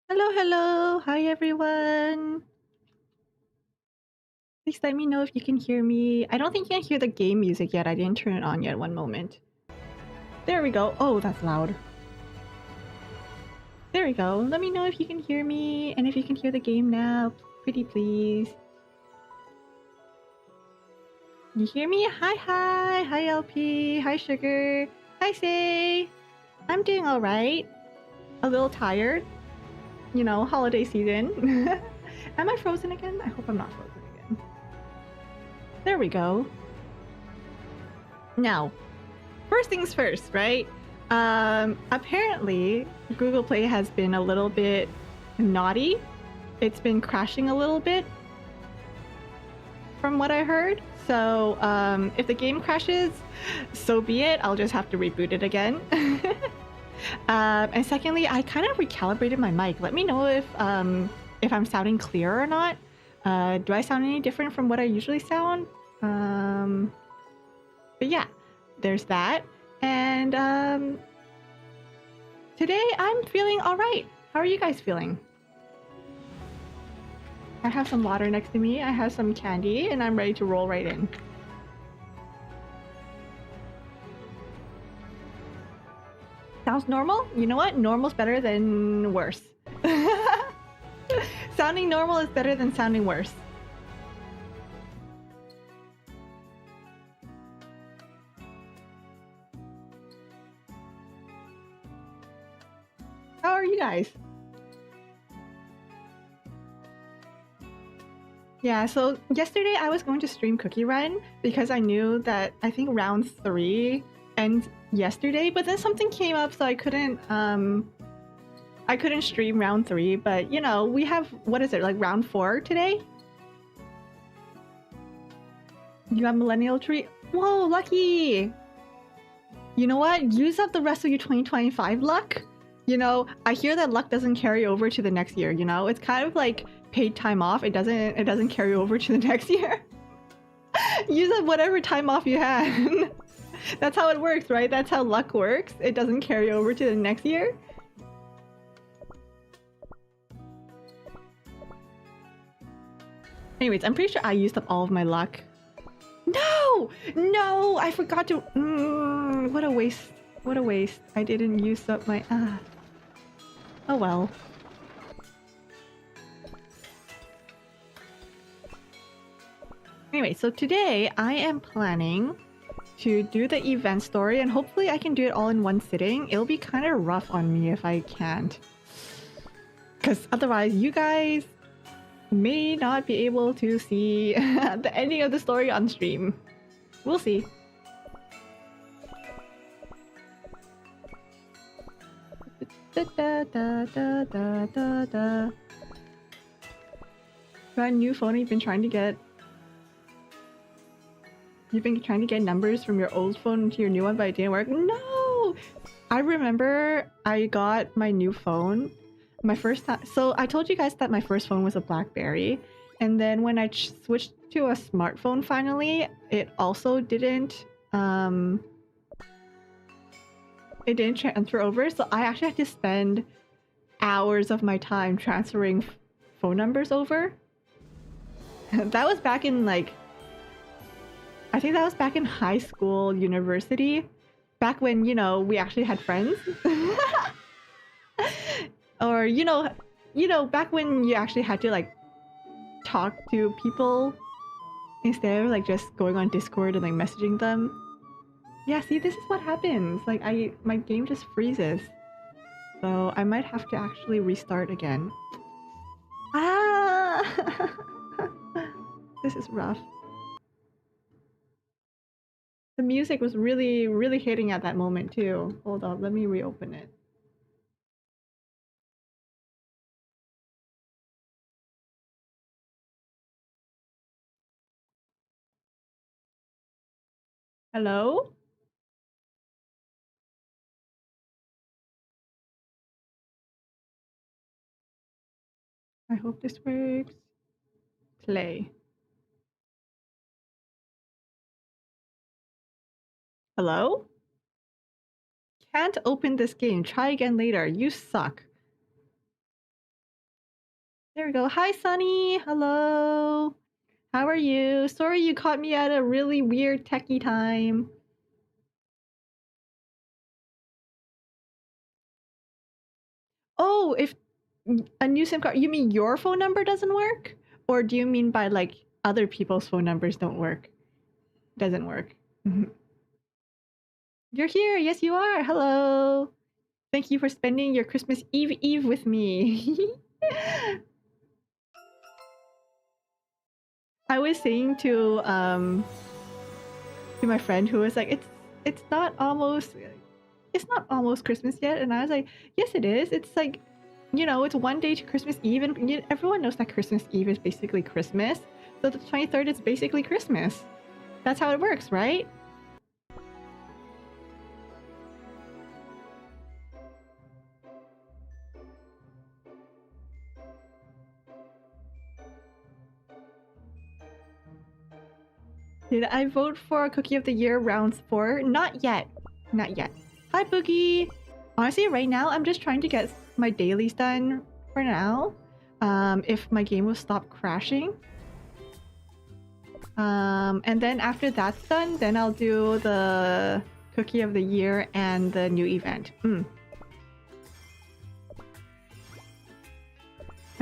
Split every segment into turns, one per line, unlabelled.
Hello, hello. Hi, everyone. Please let me know if you can hear me. I don't think you can hear the game music yet. I didn't turn it on yet. One moment. There we go. Oh, that's loud. There we go. Let me know if you can hear me and if you can hear the game now. Pretty please. You hear me? Hi, hi. Hi, LP. Hi, Sugar. Hi, Say. I'm doing all right. A little tired. You know, holiday season. Am I frozen again? I hope I'm not frozen again. There we go. Now, first things first, right? Apparently, Google Play has been a little bit naughty. It's been crashing a little bit, from what I heard. So, if the game crashes, so be it. I'll just have to reboot it again. And secondly, I kind of recalibrated my mic. Let me know if I'm sounding clear or not. Do I sound any different from what I usually sound? But yeah, there's that. And today I'm feeling all right. How are you guys feeling? I have some water next to me. I have some candy, and I'm ready to roll right in. Sounds normal? You know what? Normal's better than worse. Sounding normal is better than sounding worse. How are you guys? Yeah, so yesterday I was going to stream Cookie Run because I knew that I think round 3 ends yesterday, but then something came up so I couldn't stream round 3, but you know, we have, what is it, like round 4 today? You have Millennial Tree? Whoa, lucky! You know what? Use up the rest of your 2025 luck. You know, I hear that luck doesn't carry over to the next year, you know? It's kind of like paid time off. It doesn't carry over to the next year. Use up whatever time off you had. That's how it works, right? That's how luck works. It doesn't carry over to the next year. Anyways, I'm pretty sure I used up all of my luck. No! No! I forgot to... what a waste. What a waste. I didn't use up my... Oh well. Anyway, so today I am planning to do the event story, and hopefully I can do it all in one sitting. It'll be kind of rough on me if I can't. Because otherwise you guys may not be able to see the ending of the story on stream. We'll see. Got a new phone you've been trying to get. You've been trying to get numbers from your old phone into your new one, but it didn't work. No! I remember I got my new phone. My first time. So I told you guys that my first phone was a BlackBerry. And then when I switched to a smartphone finally, it also didn't... it didn't transfer over. So I actually had to spend hours of my time transferring phone numbers over. That was back in like... I think that was back in high school, university. Back when, you know, we actually had friends. Or, you know, back when you actually had to, like, talk to people instead of, like, just going on Discord and, like, messaging them. Yeah, see, this is what happens. Like, my game just freezes. So I might have to actually restart again. Ah! This is rough. The music was really, really hitting at that moment, too. Hold on, let me reopen it. Hello? I hope this works. Play. Hello? Can't open this game. Try again later. You suck. There we go. Hi, Sunny. Hello. How are you? Sorry you caught me at a really weird techie time. Oh, if a new SIM card, you mean your phone number doesn't work? Or do you mean by like other people's phone numbers don't work? Doesn't work. Mhm. You're here. Yes, you are. Hello. Thank you for spending your Christmas Eve with me. I was saying to my friend who was like, it's not almost Christmas yet, and I was like, yes, it is. It's like, it's one day to Christmas Eve, and everyone knows that Christmas Eve is basically Christmas, so the 23rd is basically Christmas. That's how it works, right? Did I vote for Cookie of the Year rounds 4? Not yet. Not yet. Hi, Boogie! Honestly, right now, I'm just trying to get my dailies done for now. If my game will stop crashing. And then after that's done, then I'll do the Cookie of the Year and the new event. I'm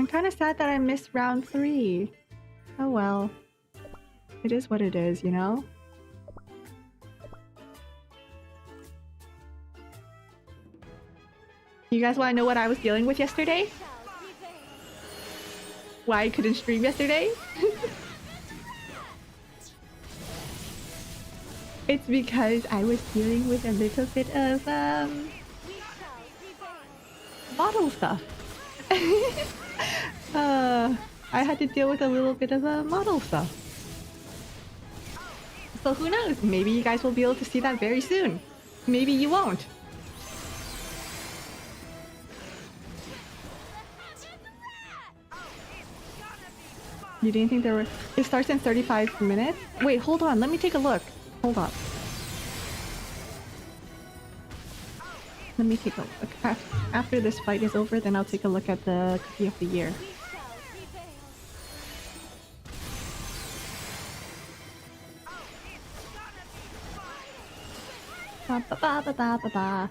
kind of sad that I missed round 3. Oh well. It is what it is, you know? You guys want to know what I was dealing with yesterday? Why I couldn't stream yesterday? It's because I was dealing with a little bit of, model stuff. I had to deal with a little bit of model stuff. So who knows? Maybe you guys will be able to see that very soon. Maybe you won't. You didn't think there were... It starts in 35 minutes? Wait, hold on. Let me take a look. Hold on. Let me take a look. After this fight is over, then I'll take a look at the Cookie of the Year. Ba ba ba ba ba ba ba.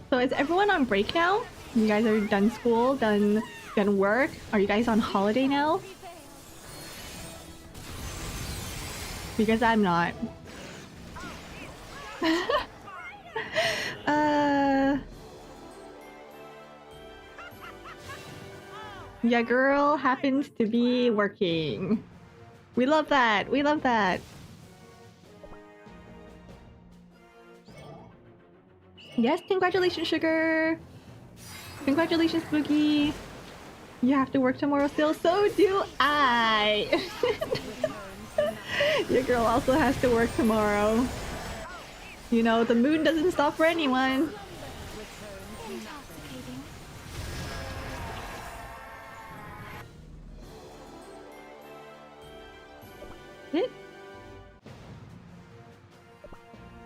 So is everyone on break now? You guys are done school, done work? Are you guys on holiday now? Because I'm not. Yeah, girl happens to be working. We love that. We love that. Yes, congratulations, Sugar. Congratulations, Boogie. You have to work tomorrow still. So do I. Your girl also has to work tomorrow. You know, the moon doesn't stop for anyone.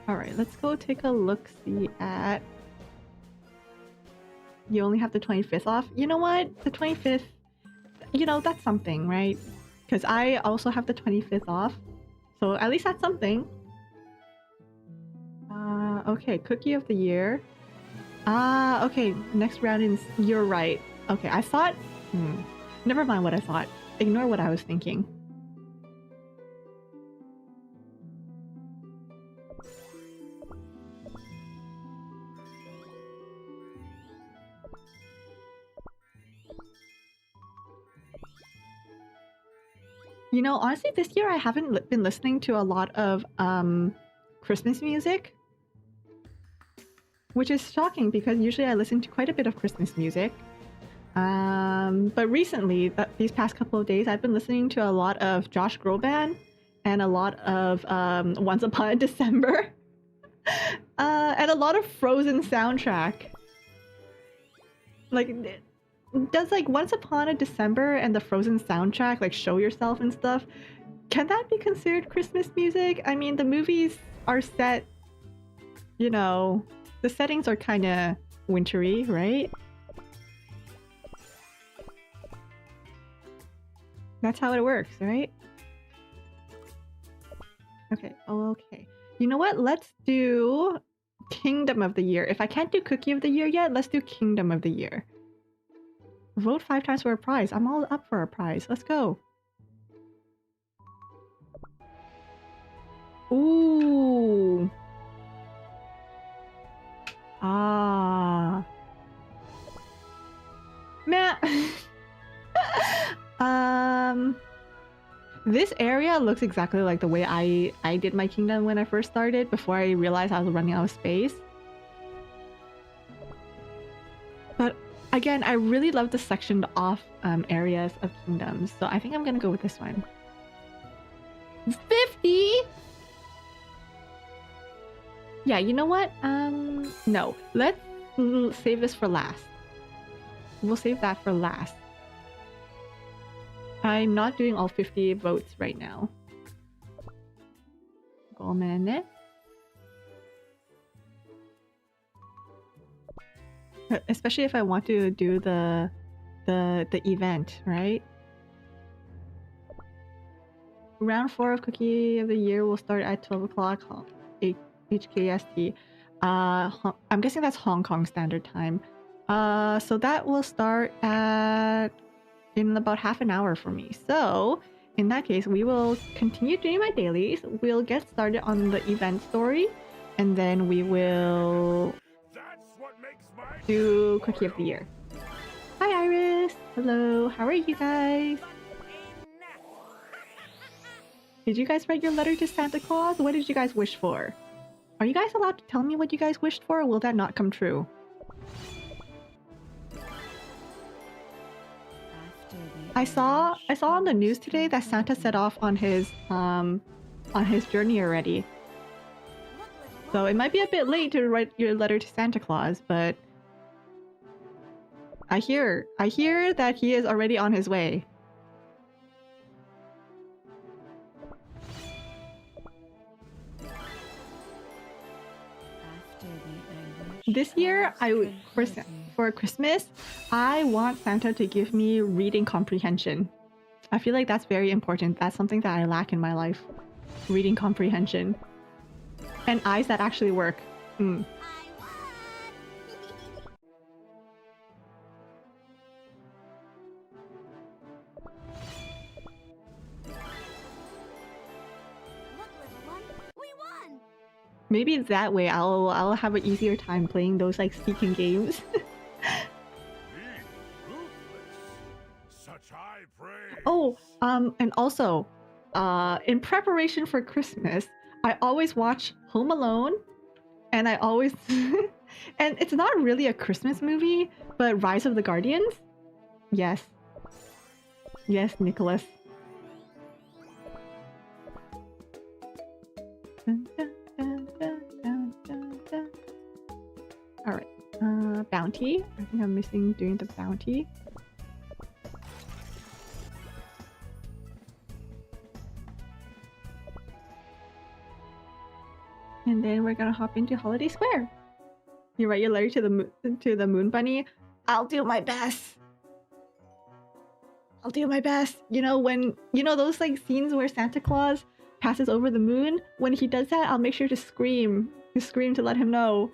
Alright, let's go take a look-see at... You only have the 25th off? You know what? The 25th... You know, that's something, right? Because I also have the 25th off. So at least that's something. Okay, Cookie of the Year. Okay, next round is... You're right. Okay, I thought... Never mind what I thought. Ignore what I was thinking. You know, honestly, this year I haven't been listening to a lot of Christmas music. Which is shocking because usually I listen to quite a bit of Christmas music. But recently, these past couple of days, I've been listening to a lot of Josh Groban and a lot of Once Upon a December. And a lot of Frozen soundtrack. Like... Does like Once Upon a December and the Frozen soundtrack like Show Yourself and stuff, Can that be considered Christmas music? I mean, the movies are set, you know, the settings are kind of wintry, right? That's how it works, right? Okay, okay. You know what? Let's do Kingdom of the Year. If I can't do Cookie of the Year yet, let's do Kingdom of the Year. Vote 5 times for a prize. I'm all up for a prize. Let's go. Ooh. Ah. Man. This area looks exactly like the way I did my kingdom when I first started, before I realized I was running out of space. But again, I really love the sectioned off areas of kingdoms, so I think I'm gonna go with this one. 50? Yeah, you know what? No. Let's save this for last. We'll save that for last. I'm not doing all 50 votes right now. Go a minute. Especially if I want to do the event, right? Round 4 of Cookie of the Year will start at 12 o'clock HKST. I'm guessing that's Hong Kong Standard Time. So that will start in about half an hour for me. So in that case, we will continue doing my dailies. We'll get started on the event story, and then we will do Cookie of the Year. Hi Iris! Hello, how are you guys? Did you guys write your letter to Santa Claus? What did you guys wish for? Are you guys allowed to tell me what you guys wished for, or will that not come true? I saw on the news today that Santa set off on his journey already. So it might be a bit late to write your letter to Santa Claus, but I hear that he is already on his way. This year, for Christmas, I want Santa to give me reading comprehension. I feel like that's very important. That's something that I lack in my life. Reading comprehension. And eyes that actually work. Maybe that way I'll have an easier time playing those like seeking games. Oh, and also, in preparation for Christmas, I always watch Home Alone, and I always and it's not really a Christmas movie, but Rise of the Guardians. Yes. Yes, Nicholas. Alright, bounty. I think I'm missing doing the bounty. And then we're gonna hop into Holiday Square. You write your letter to the Moon Bunny. I'll do my best. I'll do my best. You know, when those like scenes where Santa Claus passes over the moon, when he does that, I'll make sure to scream to let him know.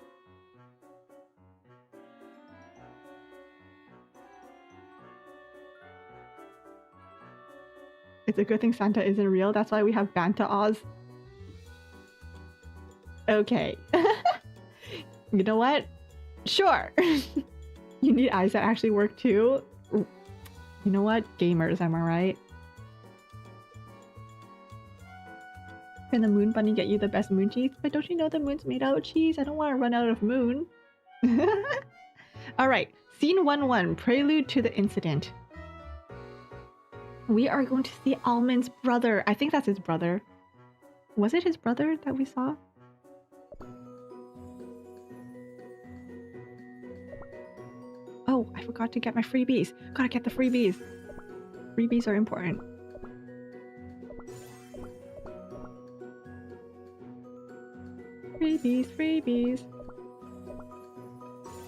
It's a good thing Santa isn't real. That's why we have Banta Oz. Okay. You know what? Sure. You need eyes that actually work too. You know what? Gamers, am I right? Can the Moon Bunny get you the best moon cheese? But don't you know the moon's made out of cheese? I don't want to run out of moon. Alright, scene 1-1, prelude to the incident. We are going to see Almond's brother. I think that's his brother. Was it his brother that we saw? Oh, I forgot to get my freebies. Gotta get the freebies. Freebies are important. Freebies, freebies.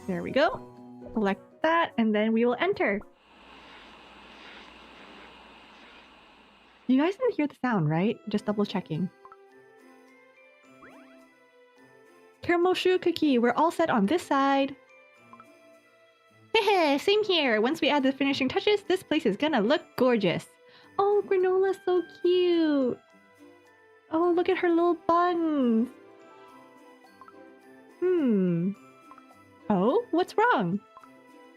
There we go. Select that, and then we will enter. You guys didn't hear the sound, right? Just double checking. Caramel shoe cookie, we're all set on this side. Hehe, same here. Once we add the finishing touches, this place is gonna look gorgeous. Oh, granola's so cute. Oh, look at her little buns. Oh, what's wrong?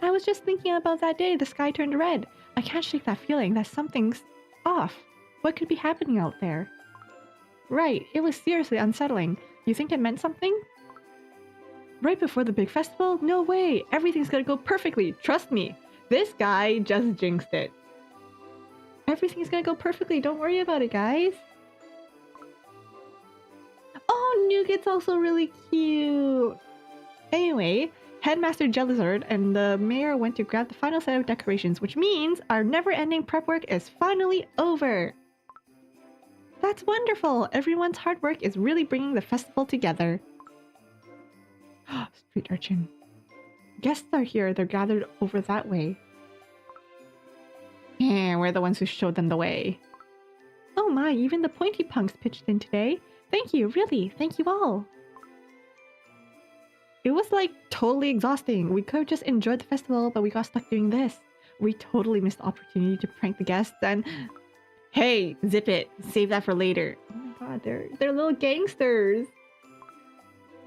I was just thinking about that day the sky turned red. I can't shake that feeling that something's off. What could be happening out there? Right, it was seriously unsettling. You think it meant something? Right before the big festival? No way! Everything's gonna go perfectly, trust me! This guy just jinxed it. Everything's gonna go perfectly, don't worry about it, guys. Oh, Nougat's also really cute! Anyway, Headmaster Jellizard and the mayor went to grab the final set of decorations, which means our never-ending prep work is finally over! That's wonderful! Everyone's hard work is really bringing the festival together. Street urchin. Guests are here, they're gathered over that way. Yeah, we're the ones who showed them the way. Oh my, even the pointy punks pitched in today. Thank you, really, thank you all. It was like totally exhausting. We could have just enjoyed the festival, but we got stuck doing this. We totally missed the opportunity to prank the guests and... Hey, zip it. Save that for later. Oh my god, they're little gangsters.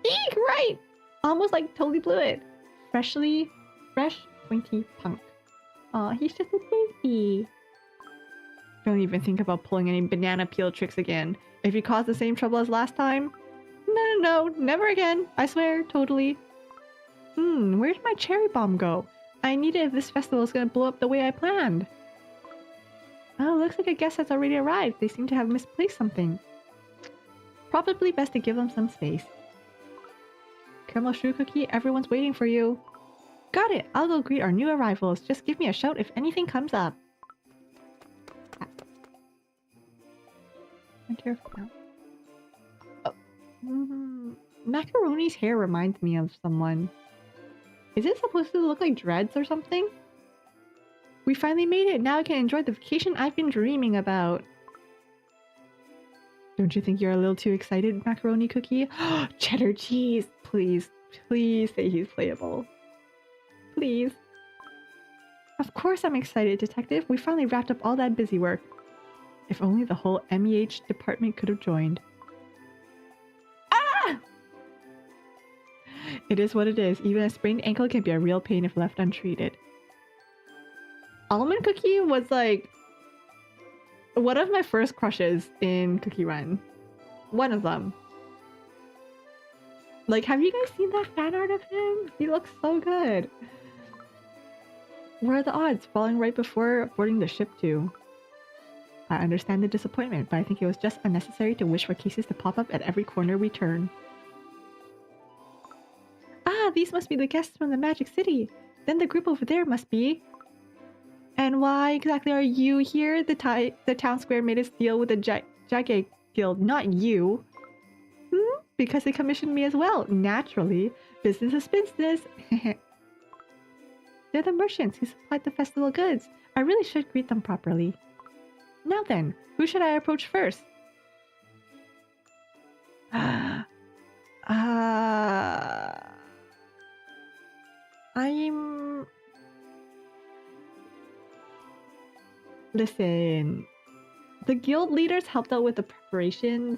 Eek, right! Almost like totally blew it. Fresh, pointy punk. Aw, he's just a baby. Don't even think about pulling any banana peel tricks again. If you cause the same trouble as last time... No, never again. I swear, totally. Where did my cherry bomb go? I need it if this festival is gonna blow up the way I planned. Oh, looks like a guest has already arrived. They seem to have misplaced something. Probably best to give them some space. Caramel shoe cookie, everyone's waiting for you. Got it! I'll go greet our new arrivals. Just give me a shout if anything comes up. I'm terrified now. Macaroni's hair reminds me of someone. Is it supposed to look like dreads or something? We finally made it! Now I can enjoy the vacation I've been dreaming about. Don't you think you're a little too excited, Macaroni Cookie? Cheddar cheese! Please, please say he's playable. Please. Of course I'm excited, Detective. We finally wrapped up all that busy work. If only the whole MEH department could have joined. Ah! It is what it is. Even a sprained ankle can be a real pain if left untreated. Almond Cookie was like one of my first crushes in Cookie Run. One of them. Like, have you guys seen that fan art of him? He looks so good. What are the odds? Falling right before boarding the ship too. I understand the disappointment, but I think it was just unnecessary to wish for cases to pop up at every corner we turn. Ah, these must be the guests from the Magic City. Then the group over there must be... And why exactly are you here? The town square made us deal with the Jagge Guild, not you. Because they commissioned me as well. Naturally. Business is business. They're the merchants who supplied the festival goods. I really should greet them properly. Now then, who should I approach first? Listen, the guild leaders helped out with the preparations,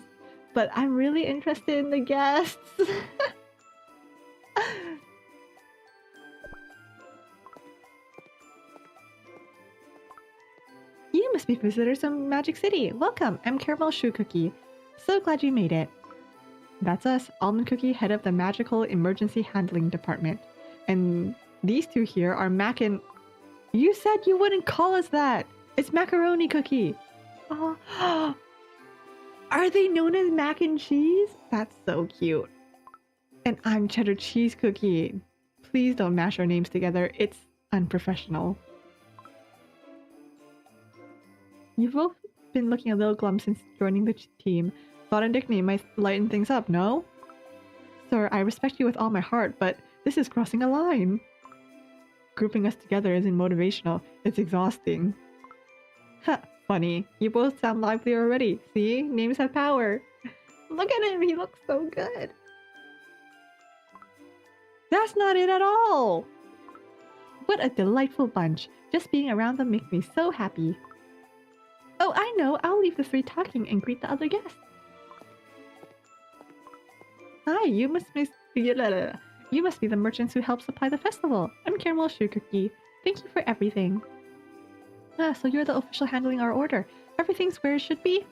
but I'm really interested in the guests. You must be visitors from Magic City. Welcome, I'm Caramel Shoe Cookie. So glad you made it. That's us, Almond Cookie, head of the Magical Emergency Handling Department. And these two here are Mac and... You said you wouldn't call us that! It's Macaroni Cookie! Oh, are they known as Mac and Cheese? That's so cute. And I'm Cheddar Cheese Cookie. Please don't mash our names together, it's unprofessional. You've both been looking a little glum since joining the team. Thought a nickname might lighten things up, no? Sir, I respect you with all my heart, but this is crossing a line. Grouping us together isn't motivational, it's exhausting. Ha, funny. You both sound lively already. See? Names have power. Look at him, he looks so good. That's not it at all! What a delightful bunch. Just being around them makes me so happy. Oh, I know. I'll leave the three talking and greet the other guests. Hi, you must be the merchants who help supply the festival. I'm Caramel Shoe Cookie. Thank you for everything. Ah, so you're the official handling our order. Everything's where it should be?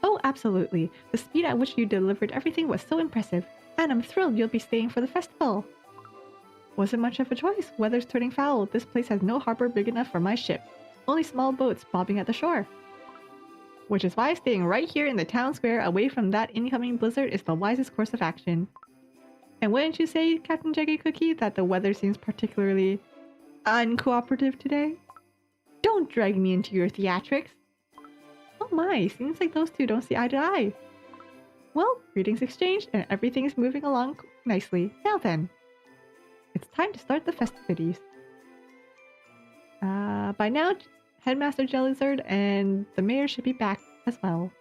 Oh, absolutely. The speed at which you delivered everything was so impressive. And I'm thrilled you'll be staying for the festival. Wasn't much of a choice. Weather's turning foul. This place has no harbor big enough for my ship. Only small boats bobbing at the shore. Which is why staying right here in the town square away from that incoming blizzard is the wisest course of action. And wouldn't you say, Captain Jaggy Cookie, that the weather seems particularly uncooperative today? Don't drag me into your theatrics. Oh my, seems like those two don't see eye to eye. Well, greetings exchanged and everything's moving along nicely. Now then, it's time to start the festivities. By now, Headmaster Jellizard and the mayor should be back as well.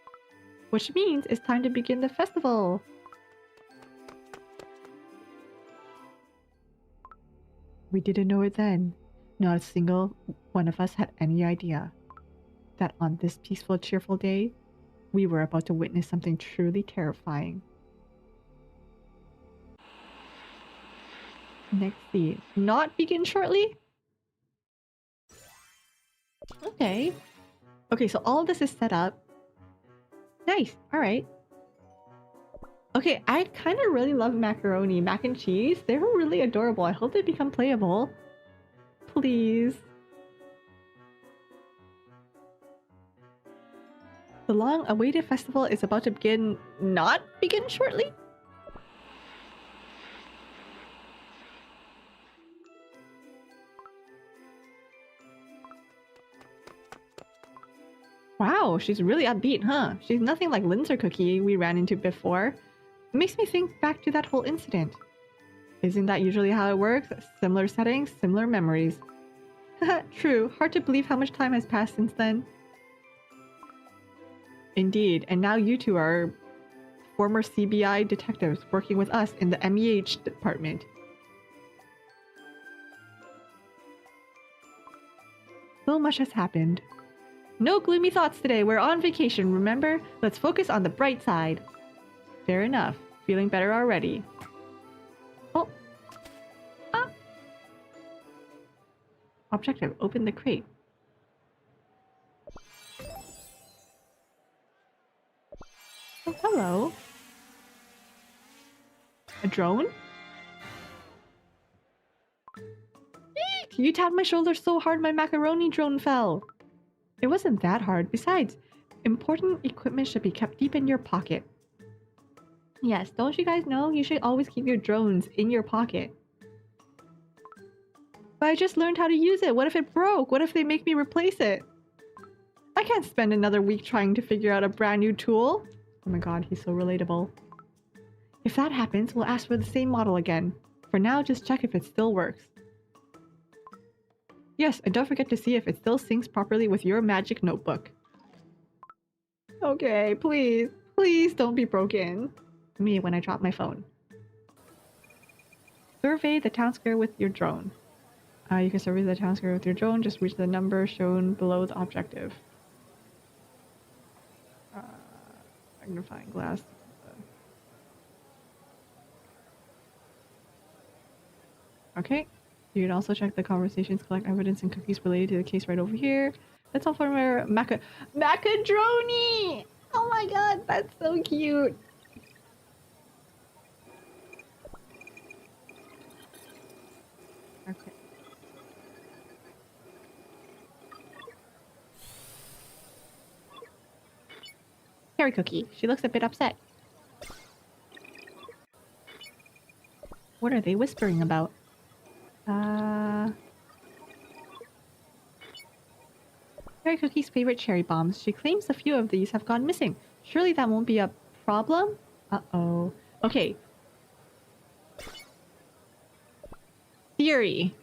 Which means it's time to begin the festival! We didn't know it then. Not a single one of us had any idea that on this peaceful, cheerful day, we were about to witness something truly terrifying. Next scene. Not begin shortly? Okay. Okay, so all of this is set up. Nice. Alright. Okay, I kind of really love macaroni. Mac and cheese. They're really adorable. I hope they become playable. Please. The long-awaited festival is about to begin... not begin shortly? Wow, she's really upbeat, huh? She's nothing like Linzer Cookie we ran into before. It makes me think back to that whole incident. Isn't that usually how it works? Similar settings, similar memories. True, hard to believe how much time has passed since then. Indeed, and now you two are former CBI detectives working with us in the MEH department. So much has happened. No gloomy thoughts today, we're on vacation, remember? Let's focus on the bright side. Fair enough. Feeling better already. Oh. Ah. Objective, open the crate. Oh, hello. A drone? Eek! You tapped my shoulder so hard my macaroni drone fell. It wasn't that hard. Besides, important equipment should be kept deep in your pocket. Yes, don't you guys know? You should always keep your drones in your pocket. But I just learned how to use it. What if it broke? What if they make me replace it? I can't spend another week trying to figure out a brand new tool. Oh my god, he's so relatable. If that happens, we'll ask for the same model again. For now, just check if it still works. Yes, and don't forget to see if it still syncs properly with your magic notebook. Okay, please. Please don't be broken. Me when I drop my phone. Survey the town square with your drone. You can survey the town square with your drone. Just reach the number shown below the objective. Magnifying glass. Okay. You can also check the conversations, collect evidence and cookies related to the case right over here. That's all from our Macadroni! Oh my god, that's so cute! Okay. Cherry Cookie. She looks a bit upset. What are they whispering about? Cherry Cookie's favorite cherry bombs. She claims a few of these have gone missing. Surely that won't be a problem? Uh-oh. Okay. theory.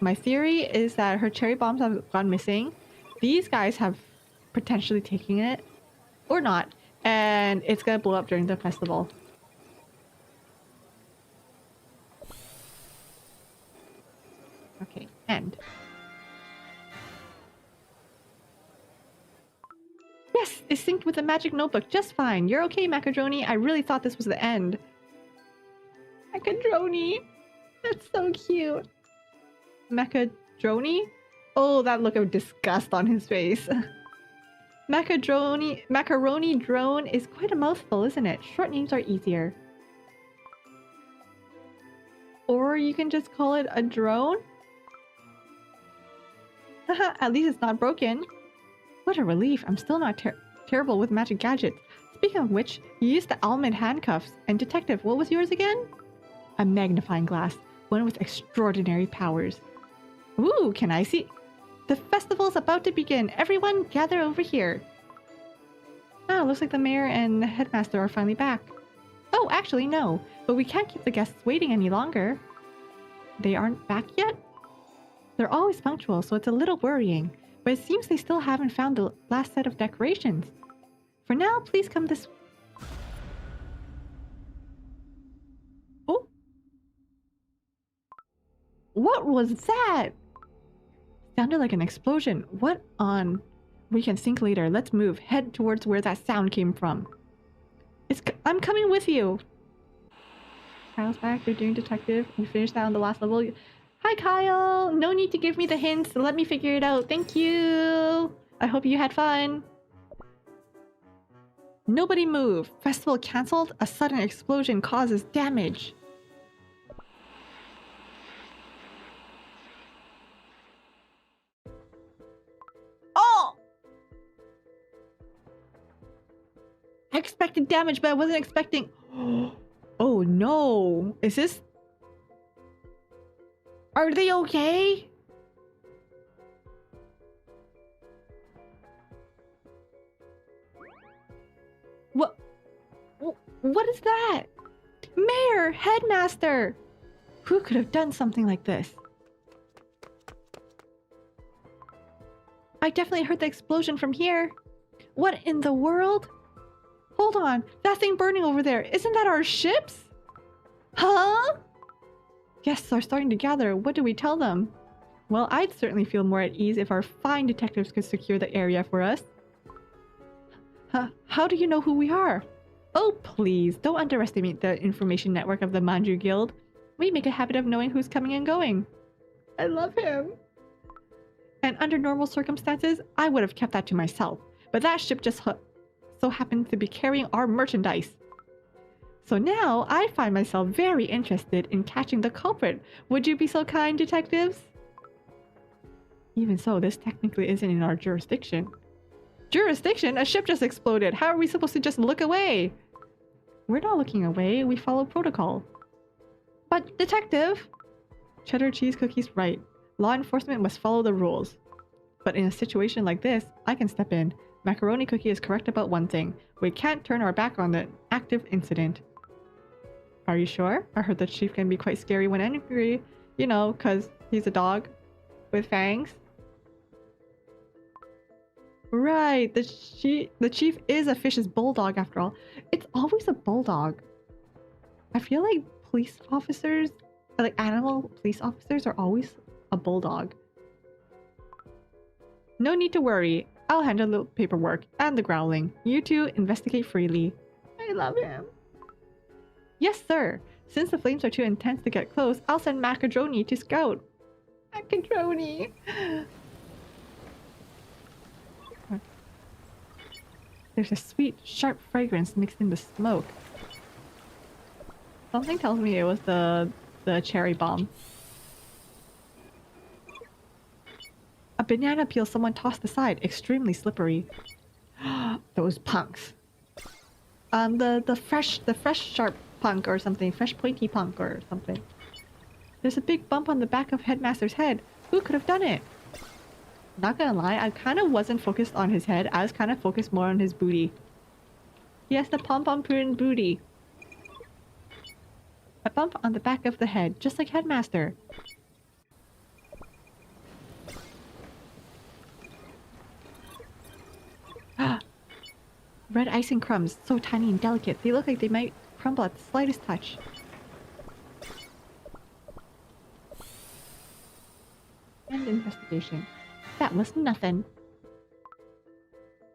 My theory is that her cherry bombs have gone missing. These guys have potentially taken it. Or not. And it's gonna blow up during the festival. Okay, end. Yes, it's synced with the magic notebook just fine. You're okay, Macaroni. I really thought this was the end. Macaroni. That's so cute. Macaroni? Oh, that look of disgust on his face. Macaroni drone is quite a mouthful, isn't it? Short names are easier. Or you can just call it a drone? Haha, at least it's not broken. What a relief. I'm still not terrible with magic gadgets. Speaking of which, you used the almond handcuffs. And detective, what was yours again? A magnifying glass. One with extraordinary powers. Ooh, can I see? The festival's about to begin. Everyone gather over here. Ah, looks like the mayor and the headmaster are finally back. Oh, actually no. But we can't keep the guests waiting any longer. They aren't back yet? They're always punctual, so it's a little worrying. But it seems they still haven't found the last set of decorations. For now, please come this... Oh! What was that? Sounded like an explosion. What on... We can think later. Let's move. Head towards where that sound came from. I'm coming with you. Kyle's back. You're doing detective. You finished that on the last level. Hi, Kyle. No need to give me the hints. Let me figure it out. Thank you. I hope you had fun. Nobody move. Festival cancelled. A sudden explosion causes damage. Oh! I expected damage, but I wasn't expecting... Oh no! Is this... Are they okay? What? What is that? Mayor! Headmaster! Who could have done something like this? I definitely heard the explosion from here. What in the world? Hold on, that thing burning over there, isn't that our ships? Huh? Guests are starting to gather. What do we tell them? Well, I'd certainly feel more at ease if our fine detectives could secure the area for us. How do you know who we are? Oh, please, don't underestimate the information network of the Manju Guild. We make a habit of knowing who's coming and going. I love him. And under normal circumstances, I would have kept that to myself. But that ship just so happened to be carrying our merchandise. So now, I find myself very interested in catching the culprit. Would you be so kind, detectives? Even so, this technically isn't in our jurisdiction. Jurisdiction? A ship just exploded. How are we supposed to just look away? We're not looking away. We follow protocol. But, detective! Cheddar cheese cookie's right. Law enforcement must follow the rules. But in a situation like this, I can step in. Macaroni Cookie is correct about one thing. We can't turn our back on the active incident. Are you sure? I heard the chief can be quite scary when angry. You know, cause he's a dog with fangs. Right, the chief is a fish's bulldog after all. It's always a bulldog. I feel like police officers, like animal police officers, are always a bulldog. No need to worry. I'll handle the paperwork and the growling. You two investigate freely. I love him. Yes, sir. Since the flames are too intense to get close, I'll send Macaroni to scout. Macaroni. There's a sweet, sharp fragrance mixed in the smoke. Something tells me it was the cherry bomb. A banana peel someone tossed aside, extremely slippery. Those punks. The fresh sharp punk or something, fresh pointy punk or something. There's a big bump on the back of Headmaster's head. Who could have done it? Not gonna lie, I kind of wasn't focused on his head. I was kind of focused more on his booty. He has the pom-pom prune booty. A bump on the back of the head, just like Headmaster. Red icing crumbs, so tiny and delicate. They look like they might crumble at the slightest touch. And investigation. That was nothing.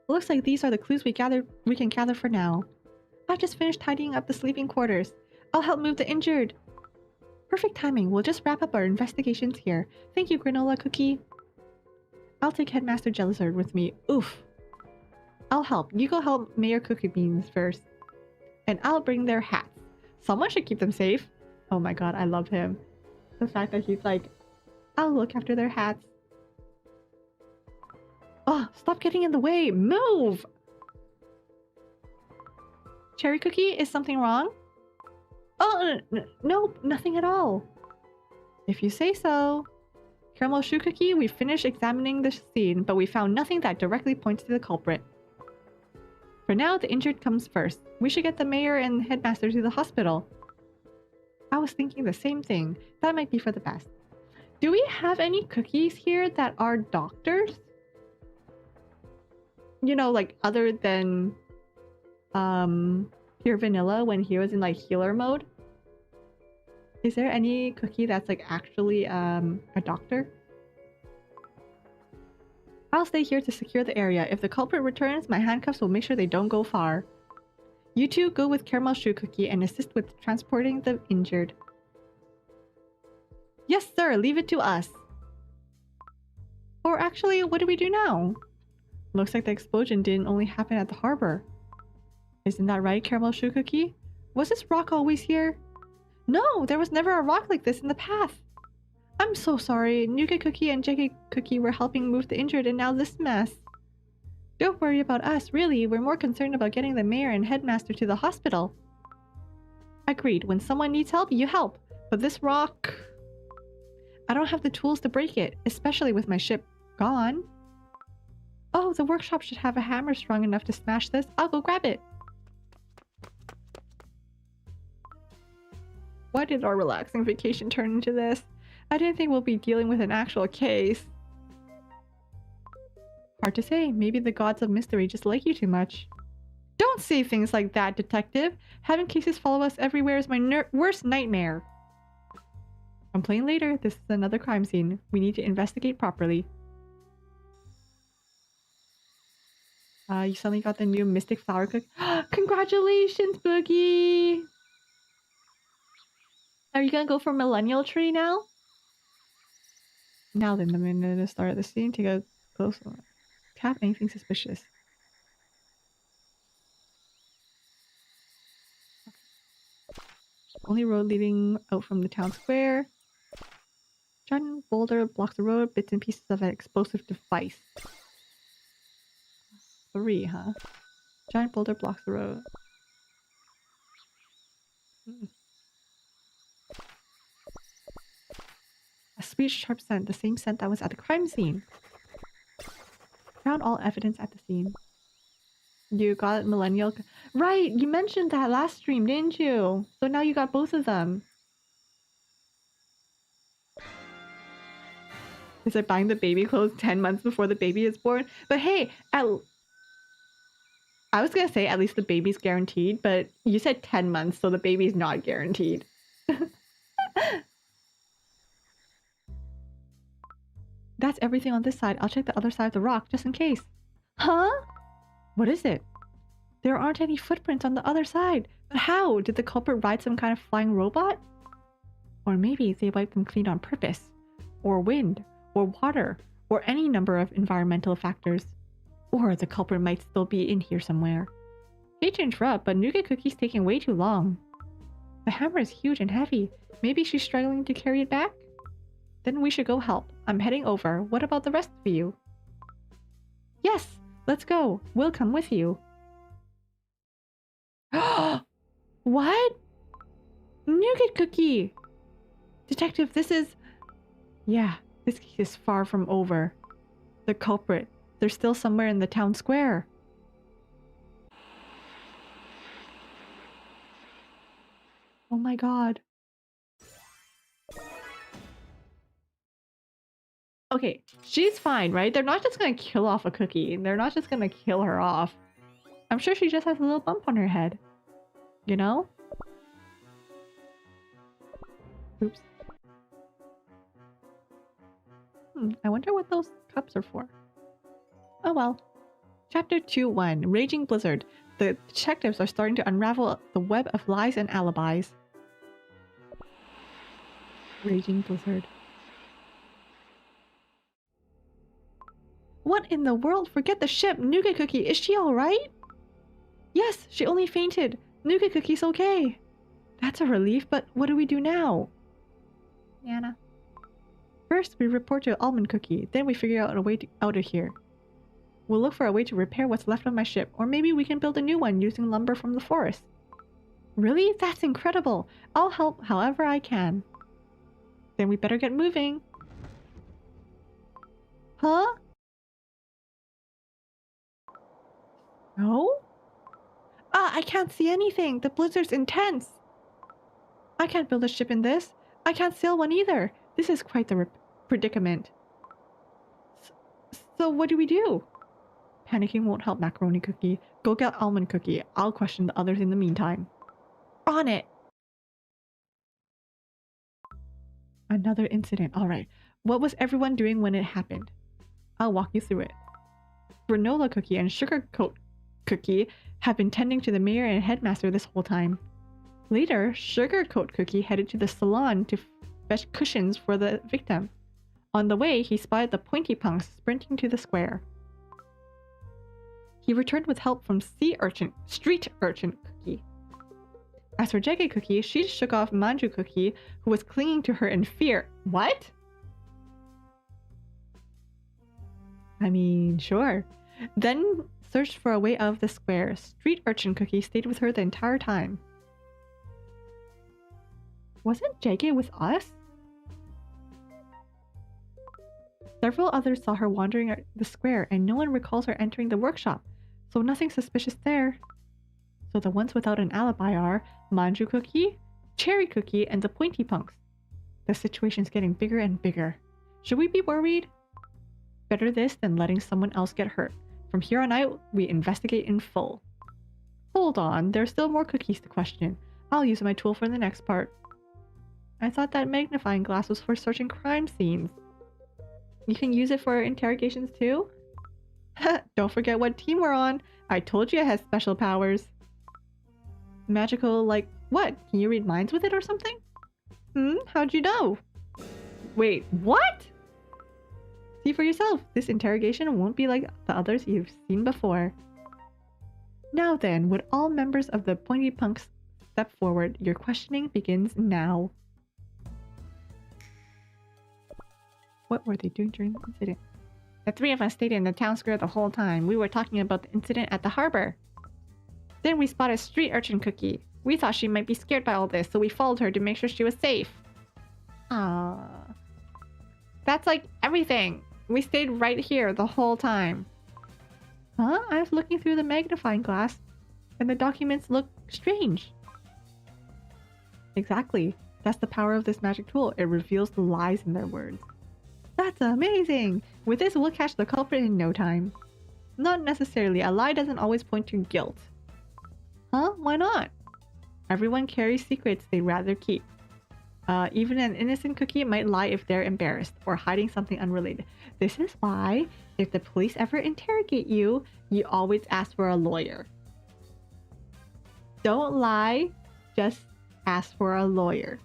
Looks like these are the clues we can gather for now. I've just finished tidying up the sleeping quarters. I'll help move the injured. Perfect timing. We'll just wrap up our investigations here. Thank you, Granola Cookie. I'll take Headmaster Jellyzard with me. Oof. I'll help. You go help Mayor Cookie Beans first. And I'll bring their hats. Someone should keep them safe. Oh my god, I love him. The fact that he's like, I'll look after their hats. Oh, stop getting in the way. Move! Cherry Cookie, is something wrong? Oh, no, nothing at all. If you say so. Caramel Shoe Cookie, we finished examining the scene, but we found nothing that directly points to the culprit. For now, the injured comes first. We should get the mayor and headmaster to the hospital. I was thinking the same thing. That might be for the best. Do we have any cookies here that are doctors? You know, like other than Pure Vanilla when he was in like healer mode? Is there any cookie that's like actually a doctor? I'll stay here to secure the area. If the culprit returns, my handcuffs will make sure they don't go far. You two go with Caramel Shoe Cookie and assist with transporting the injured. Yes, sir. Leave it to us. Or actually, what do we do now? Looks like the explosion didn't only happen at the harbor. Isn't that right, Caramel Shoe Cookie? Was this rock always here? No, there was never a rock like this in the path. I'm so sorry. Nougat Cookie and Jaggy Cookie were helping move the injured and now this mess. Don't worry about us, really. We're more concerned about getting the mayor and headmaster to the hospital. Agreed. When someone needs help, you help. But this rock... I don't have the tools to break it, especially with my ship gone. Oh, the workshop should have a hammer strong enough to smash this. I'll go grab it. Why did our relaxing vacation turn into this? I didn't think we'll be dealing with an actual case. Hard to say. Maybe the gods of mystery just like you too much. Don't say things like that, detective. Having cases follow us everywhere is my worst nightmare. Complain later. This is another crime scene. We need to investigate properly. You suddenly got the new Mystic Flower Cook. Congratulations, Boogie! Are you gonna go for Millennial Tree now? Now then, the minute to start the scene, take a close look. Tap anything suspicious. Okay. Only road leading out from the town square. Giant boulder blocks the road, bits and pieces of an explosive device. 3, huh? Giant boulder blocks the road. A sweet, sharp scent, the same scent that was at the crime scene. Found all evidence at the scene. You got Millennial... Right! You mentioned that last stream, didn't you? So now you got both of them. Is it buying the baby clothes 10 months before the baby is born? But hey, I was gonna say at least the baby's guaranteed, but you said 10 months, so the baby's not guaranteed. That's everything on this side. I'll check the other side of the rock, just in case. Huh? What is it? There aren't any footprints on the other side. But how? Did the culprit ride some kind of flying robot? Or maybe they wiped them clean on purpose. Or wind. Or water. Or any number of environmental factors. Or the culprit might still be in here somewhere. Hate to interrupt, but Nougat Cookie's taking way too long. The hammer is huge and heavy. Maybe she's struggling to carry it back? Then we should go help. I'm heading over. What about the rest of you? Yes! Let's go. We'll come with you. What? Nougat Cookie! Detective, this is... Yeah, this case is far from over. The culprit. They're still somewhere in the town square. Oh my god. Okay, she's fine, right? They're not just gonna kill off a cookie. They're not just gonna kill her off. I'm sure she just has a little bump on her head. You know? Oops. I wonder what those cups are for. Oh well. Chapter 2-1 Raging Blizzard. The detectives are starting to unravel the web of lies and alibis. Raging Blizzard. What in the world? Forget the ship! Nougat Cookie, is she alright? Yes, she only fainted. Nougat Cookie's okay. That's a relief, but what do we do now? Nana. First, we report to Almond Cookie, then we figure out a way out of here. We'll look for a way to repair what's left of my ship, or maybe we can build a new one using lumber from the forest. Really? That's incredible! I'll help however I can. Then we better get moving. Huh? No? Ah, I can't see anything! The blizzard's intense! I can't build a ship in this. I can't sail one either. This is quite the predicament. So what do we do? Panicking won't help, Macaroni Cookie. Go get Almond Cookie. I'll question the others in the meantime. On it! Another incident. Alright. What was everyone doing when it happened? I'll walk you through it. Granola Cookie and Sugarcoat Cookie have been tending to the mayor and headmaster this whole time. Later, Sugarcoat Cookie headed to the salon to fetch cushions for the victim. On the way, he spied the Pointy Punks sprinting to the square. He returned with help from Street Urchin Cookie. As for Jagged Cookie, she shook off Manju Cookie, who was clinging to her in fear. What? I mean, sure. Then searched for a way out of the square. Street Urchin Cookie stayed with her the entire time. Wasn't Jagged with us? Several others saw her wandering the square, and no one recalls her entering the workshop, so nothing suspicious there. So the ones without an alibi are Manju Cookie, Cherry Cookie, and the Pointy Punks. The situation's getting bigger and bigger. Should we be worried? Better this than letting someone else get hurt. From here on out, we investigate in full. Hold on, there's still more cookies to question. I'll use my tool for the next part. I thought that magnifying glass was for searching crime scenes. You can use it for interrogations too? Don't forget what team we're on. I told you it has special powers. Magical like what? Can you read minds with it or something? How'd you know? Wait, what? See for yourself. This interrogation won't be like the others you've seen before. Now then, would all members of the Pointy Punks step forward? Your questioning begins now. What were they doing during the incident? The three of us stayed in the town square the whole time. We were talking about the incident at the harbor. Then we spotted Street Urchin Cookie. We thought she might be scared by all this, so we followed her to make sure she was safe. Ah, that's like everything. We stayed right here the whole time. Huh? I was looking through the magnifying glass, and the documents look strange. Exactly. That's the power of this magic tool. It reveals the lies in their words. That's amazing! With this, we'll catch the culprit in no time. Not necessarily. A lie doesn't always point to guilt. Huh? Why not? Everyone carries secrets they'd rather keep. Even an innocent cookie might lie if they're embarrassed or hiding something unrelated. This is why, if the police ever interrogate you, you always ask for a lawyer. Don't lie, just ask for a lawyer.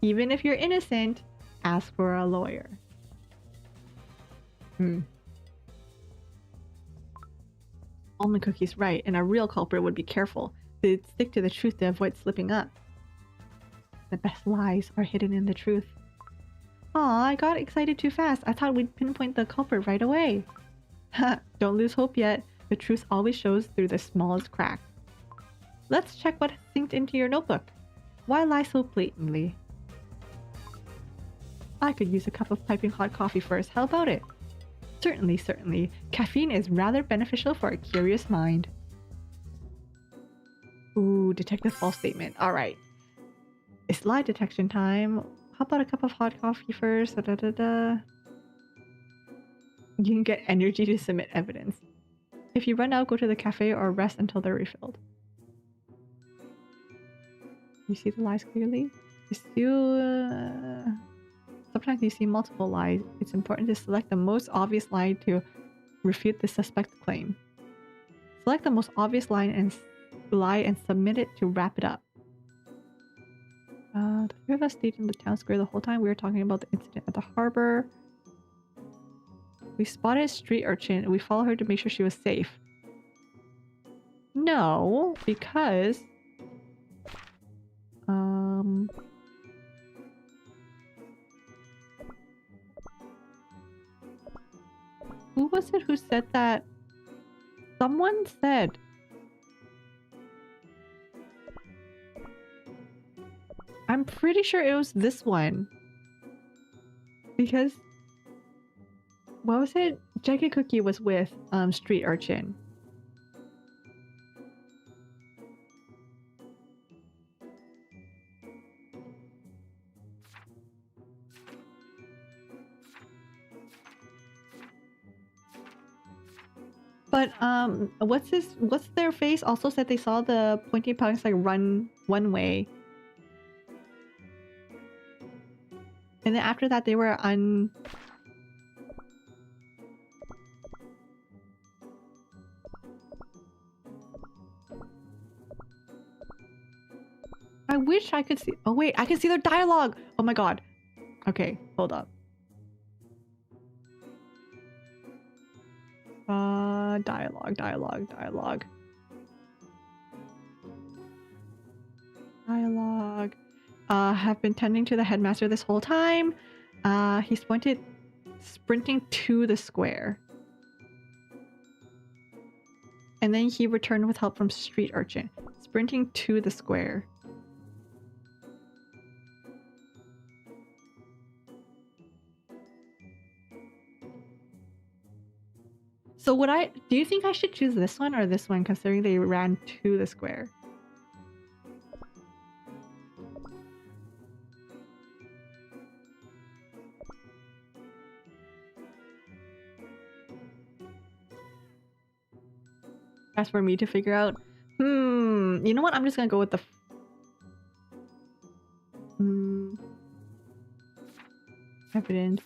Even if you're innocent, ask for a lawyer. Almond Cookie's right, and a real culprit would be careful. They'd stick to the truth to avoid slipping up. The best lies are hidden in the truth. Aw, I got excited too fast. I thought we'd pinpoint the culprit right away. Ha! Don't lose hope yet. The truth always shows through the smallest crack. Let's check what synced into your notebook. Why lie so blatantly? I could use a cup of piping hot coffee first. How about it? Certainly, certainly. Caffeine is rather beneficial for a curious mind. Ooh, detective false statement. Alright. It's lie detection time. How about a cup of hot coffee first? You can get energy to submit evidence. If you run out, go to the cafe or rest until they're refilled. You see the lies clearly? You still... Sometimes you see multiple lies. It's important to select the most obvious lie to refute the suspect's claim. Select the most obvious lie and submit it to wrap it up. The three of us stayed in the town square the whole time. We were talking about the incident at the harbor. We spotted a street urchin and we followed her to make sure she was safe. No, because... Who was it who said that? Someone said... I'm pretty sure it was this one. Because... What was it? Jackie Cookie was with Street Urchin. But what's their face also said they saw the pointy punks like run one way. And then after that they were I wish I could see. Oh wait, I can see their dialogue. Oh my god. Okay, hold up. Dialogue. Have been tending to the headmaster this whole time. He's sprinting to the square. And then he returned with help from Street Urchin. Sprinting to the square. So do you think I should choose this one or this one, considering they ran to the square? As for me to figure out, you know what? I'm just gonna go with the evidence.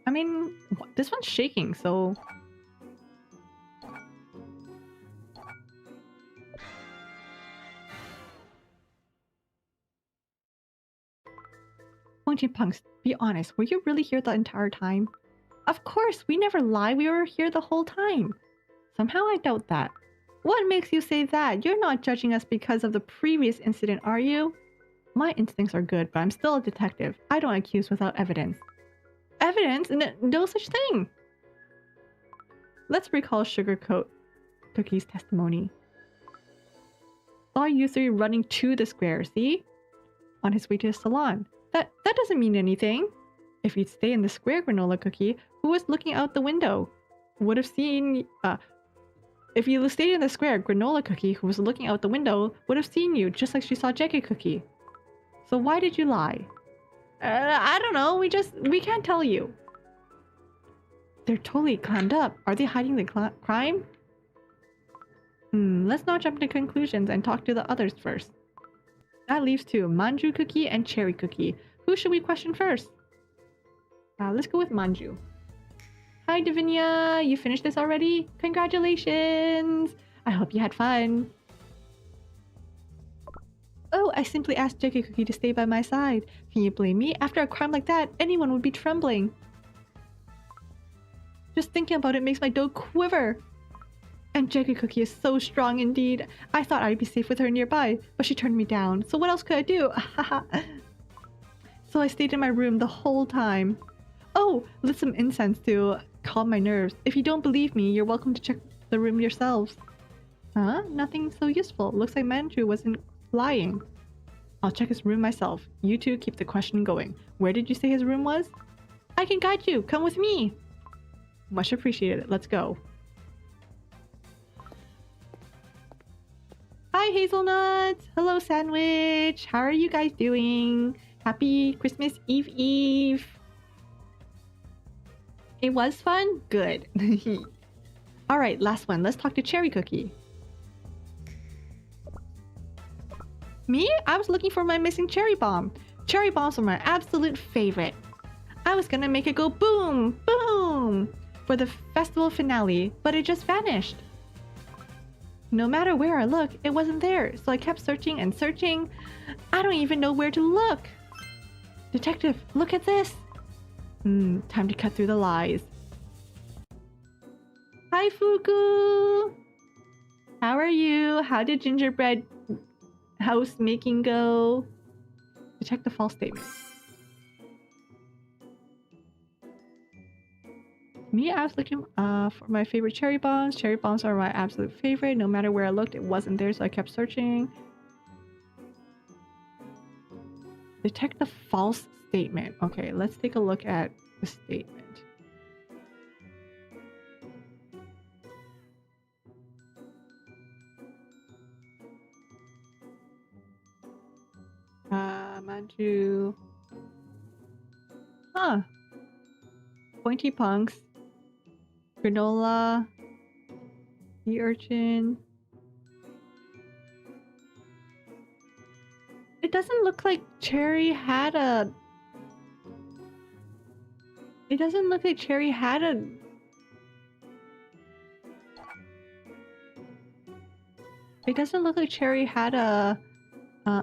I mean, this one's shaking, so... Pointy punks, be honest, were you really here the entire time? Of course, we never lie, we were here the whole time. Somehow I doubt that. What makes you say that? You're not judging us because of the previous incident, are you? My instincts are good, but I'm still a detective. I don't accuse without evidence. Evidence? No such thing! Let's recall Sugarcoat Cookie's testimony. Saw you three running to the square, see? On his way to the salon. That doesn't mean anything. If you'd stay in the square, Granola Cookie, who was looking out the window, would have seen... if you stayed in the square, Granola Cookie, who was looking out the window, would have seen you, just like she saw Jackie Cookie. So why did you lie? I don't know, we can't tell you. They're totally clammed up. Are they hiding the crime? Let's not jump to conclusions and talk to the others first. That leaves two, Manju Cookie and Cherry Cookie. Who should we question first? Let's go with Manju. Hi Divinia, you finished this already? Congratulations! I hope you had fun. Oh, I simply asked Jackie Cookie to stay by my side. Can you blame me? After a crime like that, anyone would be trembling. Just thinking about it makes my dough quiver. And Jackie Cookie is so strong indeed. I thought I'd be safe with her nearby, but she turned me down. So what else could I do? So I stayed in my room the whole time. Oh, lit some incense to calm my nerves. If you don't believe me, you're welcome to check the room yourselves. Huh? Nothing so useful. Looks like Manju wasn't lying. I'll check his room myself. You two keep the questioning going. Where did you say his room was? I can guide you. Come with me. Much appreciated. Let's go. Hi Hi, Hazelnuts. Hello, Sandwich. How are you guys doing? Happy Christmas Eve Eve. It was fun? Good. Alright, last one. Let's talk to Cherry Cookie. Me? I was looking for my missing cherry bomb. Cherry bombs are my absolute favorite. I was gonna make it go boom, boom for the festival finale, but it just vanished. No matter where I look, it wasn't there, so I kept searching and searching. I don't even know where to look. Detective, look at this. Time to cut through the lies. Hi, Fuku. How are you? How did gingerbread house making go? Detect the false statement. Me, I was looking for my favorite cherry bombs. Cherry bombs are my absolute favorite. No matter where I looked, it wasn't there, so I kept searching. Detect the false statement. Okay, let's take a look at the statement. Manju. Huh. Pointy punks. Granola. Sea urchin. It doesn't look like Cherry had a... It doesn't look like Cherry had a... It doesn't look like Cherry had a... an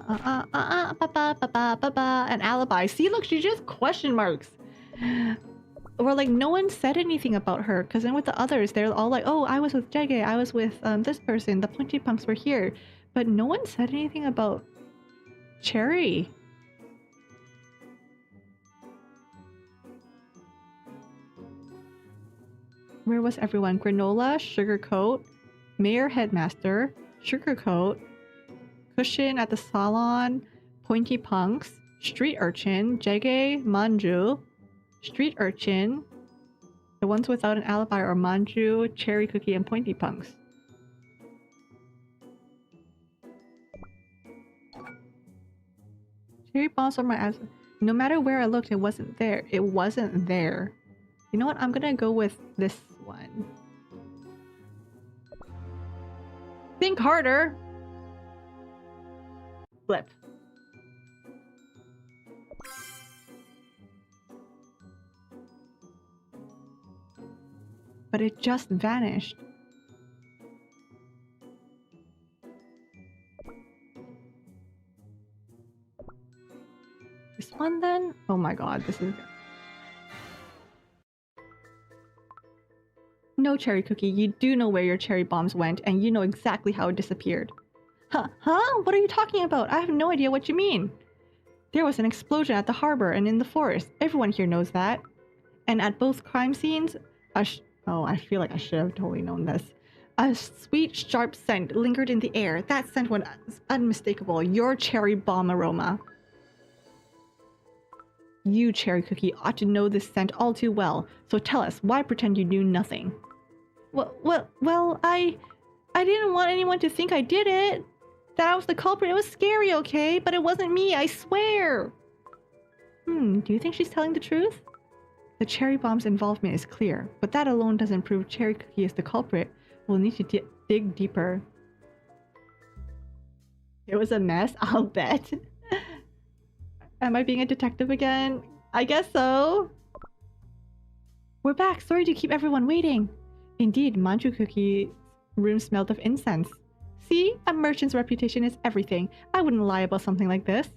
alibi. See, look, she just question marks. Or like, no one said anything about her. Because then with the others, they're all like, oh, I was with Jege, I was with this person, the Pointy Punks were here. But no one said anything about Cherry. Where was everyone? Granola, Sugarcoat, Mayor Headmaster, Sugarcoat, Cushion at the salon, Pointy Punks, Street Urchin, Jege, Manju, Street Urchin. The ones without an alibi are Manju, Cherry Cookie, and Pointy Punks. Cherry bombs are my ass. No matter where I looked, it wasn't there. It wasn't there. You know what? I'm gonna go with this one. Think harder! Flip. But it just vanished. This one then? Oh my god, this is... No, Cherry Cookie, you do know where your cherry bombs went, and you know exactly how it disappeared. Huh? What are you talking about? I have no idea what you mean. There was an explosion at the harbor and in the forest. Everyone here knows that. And at both crime scenes, oh, I feel like I should have totally known this. A sweet, sharp scent lingered in the air. That scent was unmistakable. Your cherry bomb aroma. You, Cherry Cookie, ought to know this scent all too well. So tell us, why pretend you knew nothing? Well, I didn't want anyone to think I did it. That I was the culprit. It was scary, okay? But it wasn't me, I swear. Do you think she's telling the truth? The cherry bomb's involvement is clear, but that alone doesn't prove Cherry Cookie is the culprit. We'll need to dig deeper. It was a mess, I'll bet. Am I being a detective again? I guess so. We're back. Sorry to keep everyone waiting. Indeed, Manju Cookie's room smelled of incense. See? A merchant's reputation is everything. I wouldn't lie about something like this.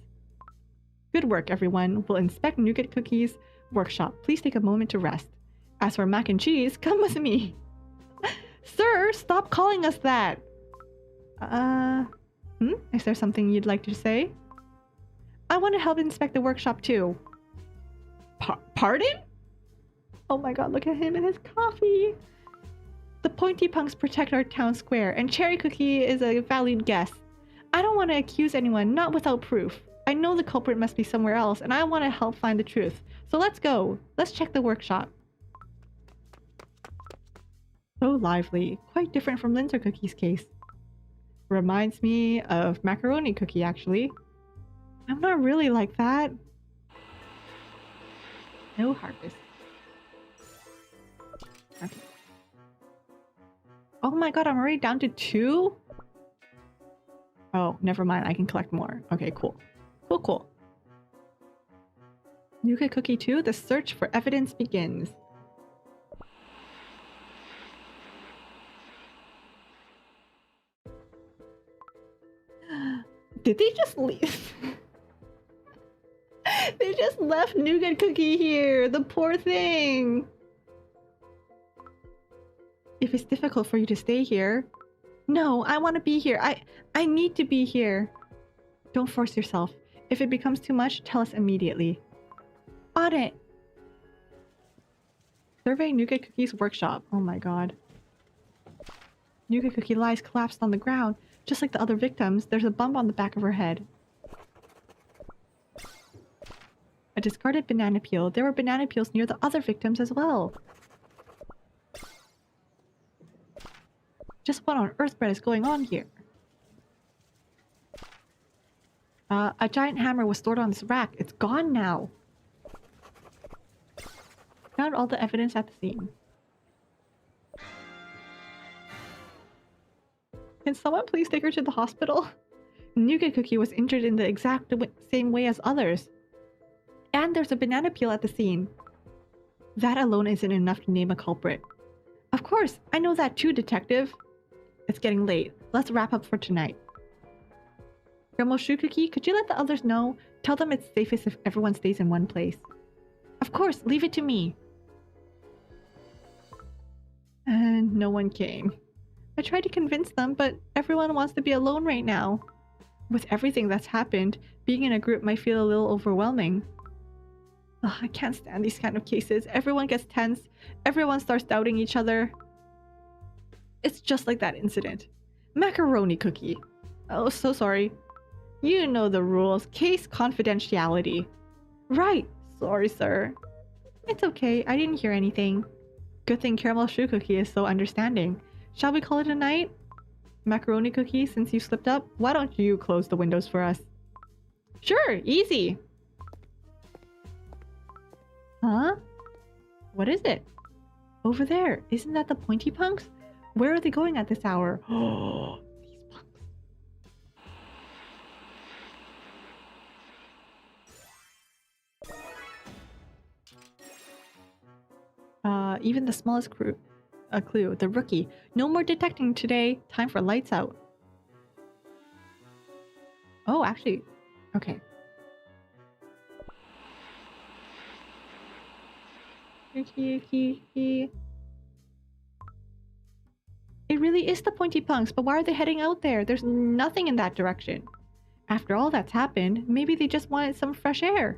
Good work, everyone. We'll inspect Nougat Cookie's workshop. Please take a moment to rest. As for mac and cheese, come with me. Sir, stop calling us that. Is there something you'd like to say? I want to help inspect the workshop too. Pardon? Oh my god, look at him and his coffee. The Pointy Punks protect our town square, and Cherry Cookie is a valued guest. I don't want to accuse anyone, not without proof. I know the culprit must be somewhere else, and I want to help find the truth. So let's go. Let's check the workshop. So lively. Quite different from Linzer Cookie's case. Reminds me of macaroni cookie, actually. I'm not really like that. No harvest. Okay. Oh my god, I'm already down to 2? Oh, never mind. I can collect more. Okay, cool. Cool. Nuka Cookie 2, the search for evidence begins. Did they just leave? They just left Nougat Cookie here! The poor thing! If it's difficult for you to stay here... No, I want to be here. I need to be here. Don't force yourself. If it becomes too much, tell us immediately. On it! Survey Nougat Cookie's workshop. Oh my god. Nougat Cookie lies collapsed on the ground. Just like the other victims, there's a bump on the back of her head. A discarded banana peel. There were banana peels near the other victims as well. Just what on earth bread is going on here? A giant hammer was stored on this rack. It's gone now. Found all the evidence at the scene. Can someone please take her to the hospital? Nougat Cookie was injured in the exact same way as others. And there's a banana peel at the scene. That alone isn't enough to name a culprit. Of course, I know that too, Detective. It's getting late. Let's wrap up for tonight. Grandma Shoe Cookie, could you let the others know? Tell them it's safest if everyone stays in one place. Of course, leave it to me. And no one came. I tried to convince them, but everyone wants to be alone right now. With everything that's happened, being in a group might feel a little overwhelming. Ugh, I can't stand these kind of cases. Everyone gets tense. Everyone starts doubting each other. It's just like that incident. Macaroni Cookie. Oh, so sorry. You know the rules. Case confidentiality. Right. Sorry, sir. It's okay. I didn't hear anything. Good thing Caramel Shoe Cookie is so understanding. Shall we call it a night? Macaroni Cookie, since you slipped up, why don't you close the windows for us? Sure, easy. Huh? What is it? Over there. Isn't that the Pointy Punks? Where are they going at this hour? Oh, these punks. Even the smallest clue, the rookie. No more detecting today. Time for lights out. Oh, actually, okay. It really is the Pointy Punks, but why are they heading out there? There's nothing in that direction. After all that's happened, maybe they just wanted some fresh air.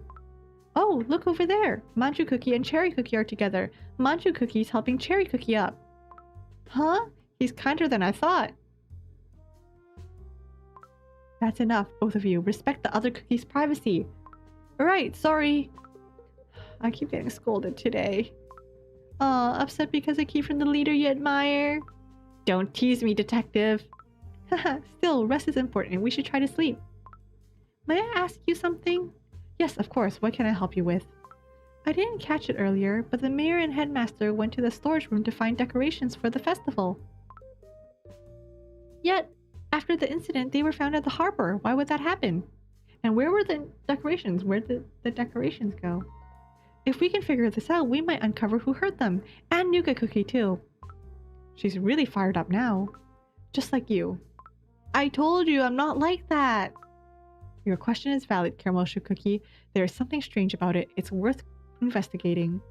Oh, look over there. Manju Cookie and Cherry Cookie are together. Manju Cookie's helping Cherry Cookie up. Huh? He's kinder than I thought. That's enough, both of you. Respect the other cookie's privacy. Alright, sorry. I keep getting scolded today. Aw, upset because I keep from the leader you admire? Don't tease me, Detective. Haha, still, rest is important. We should try to sleep. May I ask you something? Yes, of course. What can I help you with? I didn't catch it earlier, but the mayor and headmaster went to the storage room to find decorations for the festival. Yet, after the incident, they were found at the harbor. Why would that happen? And where were the decorations? Where did the decorations go? If we can figure this out, we might uncover who hurt them. And Nougat Cookie, too. She's really fired up now. Just like you. I told you I'm not like that. Your question is valid, Caramel Shoe Cookie. There is something strange about it. It's worth investigating.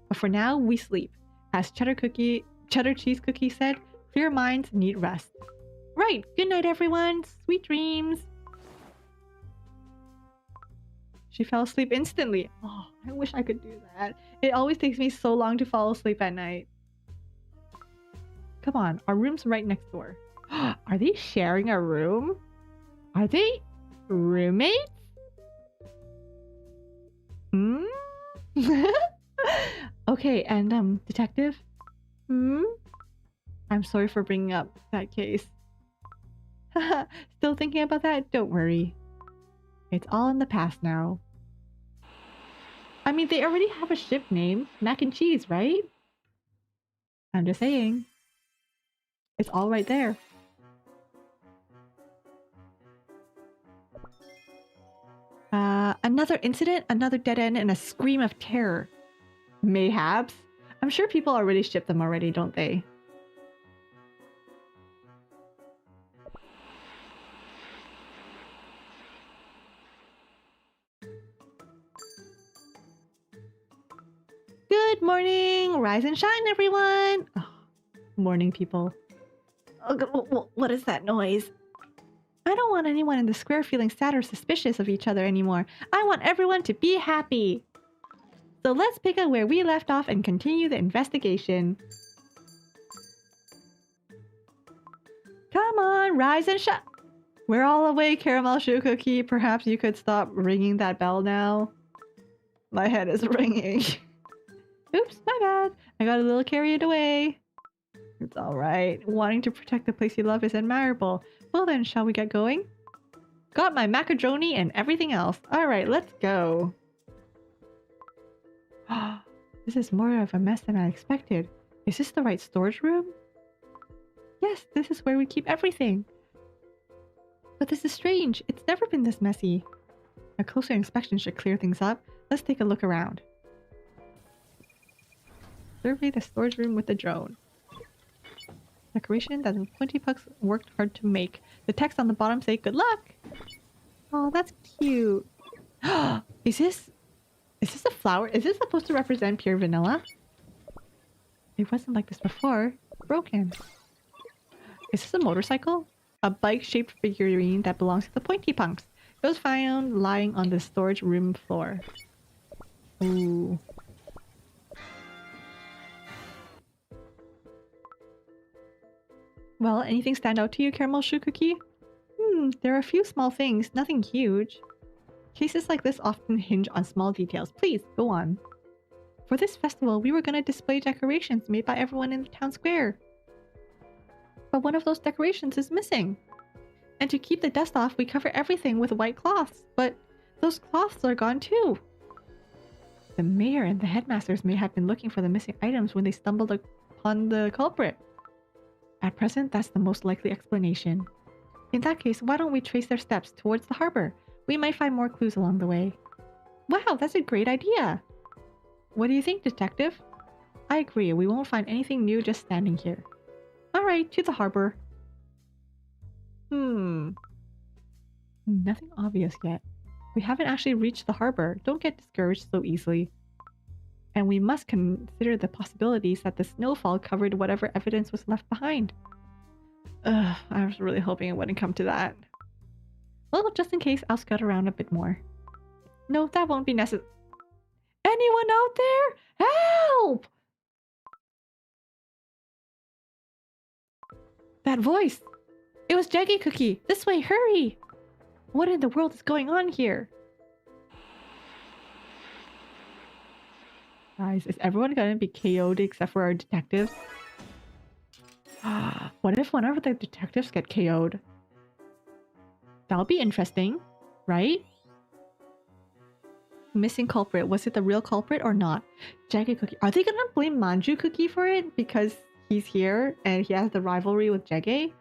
But for now, we sleep. As Cheddar Cheese Cookie said, clear minds need rest. Right. Good night, everyone. Sweet dreams. She fell asleep instantly. Oh, I wish I could do that. It always takes me so long to fall asleep at night. Come on, our room's right next door. Are they sharing a room? Are they roommates? Hmm? Okay, and Detective? Hmm? I'm sorry for bringing up that case. Still thinking about that? Don't worry. It's all in the past now. I mean, they already have a ship name. Mac and cheese, right? I'm just saying. It's all right there. Another incident, another dead end, and a scream of terror. Mayhaps? I'm sure people already ship them already, don't they? Good morning! Rise and shine, everyone! Oh, morning, people. Oh, what is that noise? I don't want anyone in the square feeling sad or suspicious of each other anymore. I want everyone to be happy. So let's pick up where we left off and continue the investigation. Come on, rise and shine. We're all awake, Caramel Shoe Cookie. Perhaps you could stop ringing that bell now. My head is ringing. Oops, my bad. I got a little carried away. It's alright. Wanting to protect the place you love is admirable. Well then, shall we get going? Got my macaroni and everything else. Alright, let's go. This is more of a mess than I expected. Is this the right storage room? Yes, this is where we keep everything. But this is strange. It's never been this messy. A closer inspection should clear things up. Let's take a look around. Survey the storage room with the drone. Decoration that the Pointy Pucks worked hard to make. The text on the bottom say good luck. Oh, that's cute. Is this a flower? Is this supposed to represent pure vanilla? It wasn't like this before. Broken. Is this a motorcycle? A bike-shaped figurine that belongs to the Pointy Punks. It was found lying on the storage room floor. Ooh. Well, anything stand out to you, Caramel Shoe Cookie? There are a few small things, nothing huge. Cases like this often hinge on small details. Please, go on. For this festival, we were gonna display decorations made by everyone in the town square. But one of those decorations is missing. And to keep the dust off, we cover everything with white cloths. But those cloths are gone too. The mayor and the headmasters may have been looking for the missing items when they stumbled upon the culprit. At present, that's the most likely explanation. In that case, why don't we trace their steps towards the harbor? We might find more clues along the way. Wow, that's a great idea! What do you think, Detective? I agree, we won't find anything new just standing here. Alright, to the harbor. Nothing obvious yet. We haven't actually reached the harbor. Don't get discouraged so easily. And we must consider the possibilities that the snowfall covered whatever evidence was left behind. I was really hoping it wouldn't come to that. Well, just in case, I'll scout around a bit more. No, that won't be necessary. Anyone out there? Help! That voice! It was Jaggy Cookie! This way, hurry! What in the world is going on here? Guys, is everyone gonna be KO'd except for our detectives? What if one of the detectives get KO'd? That'll be interesting, right? Missing culprit. Was it the real culprit or not? Jaggy Cookie. Are they gonna blame Manju Cookie for it because he's here and he has the rivalry with Jaggy?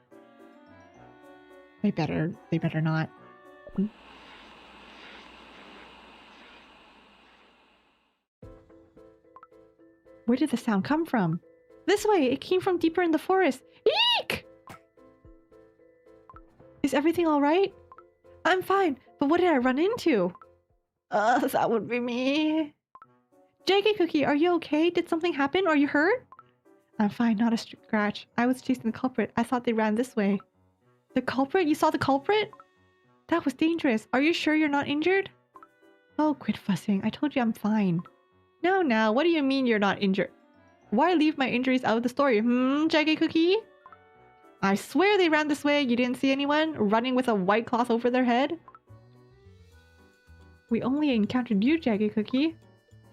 They better not. Where did the sound come from? This way! It came from deeper in the forest. Eek! Is everything alright? I'm fine, but what did I run into? That would be me. Jaggy Cookie, are you okay? Did something happen? Are you hurt? I'm fine, not a scratch. I was chasing the culprit. I thought they ran this way. The culprit? You saw the culprit? That was dangerous. Are you sure you're not injured? Oh, quit fussing. I told you I'm fine. Now, what do you mean you're not injured? Why leave my injuries out of the story? Jaggy Cookie? I swear they ran this way. You didn't see anyone running with a white cloth over their head? We only encountered you, Jaggy Cookie.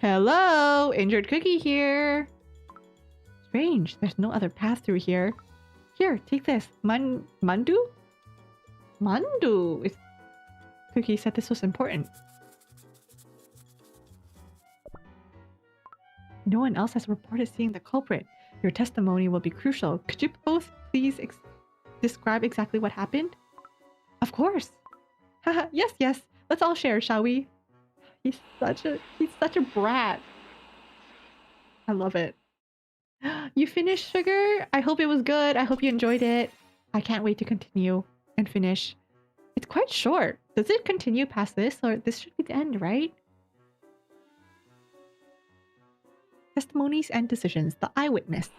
Hello! Injured Cookie here! Strange, there's no other path through here. Here, take this. Mandu? Mandu! Cookie said this was important. No one else has reported seeing the culprit. Your testimony will be crucial. Could you both please describe exactly what happened? Of course. Haha, yes. Let's all share, shall we? He's such a brat. I love it. You finished, Sugar? I hope it was good. I hope you enjoyed it. I can't wait to continue and finish. It's quite short. Does it continue past this? Or this should be the end, right? Testimonies and decisions. The eyewitness.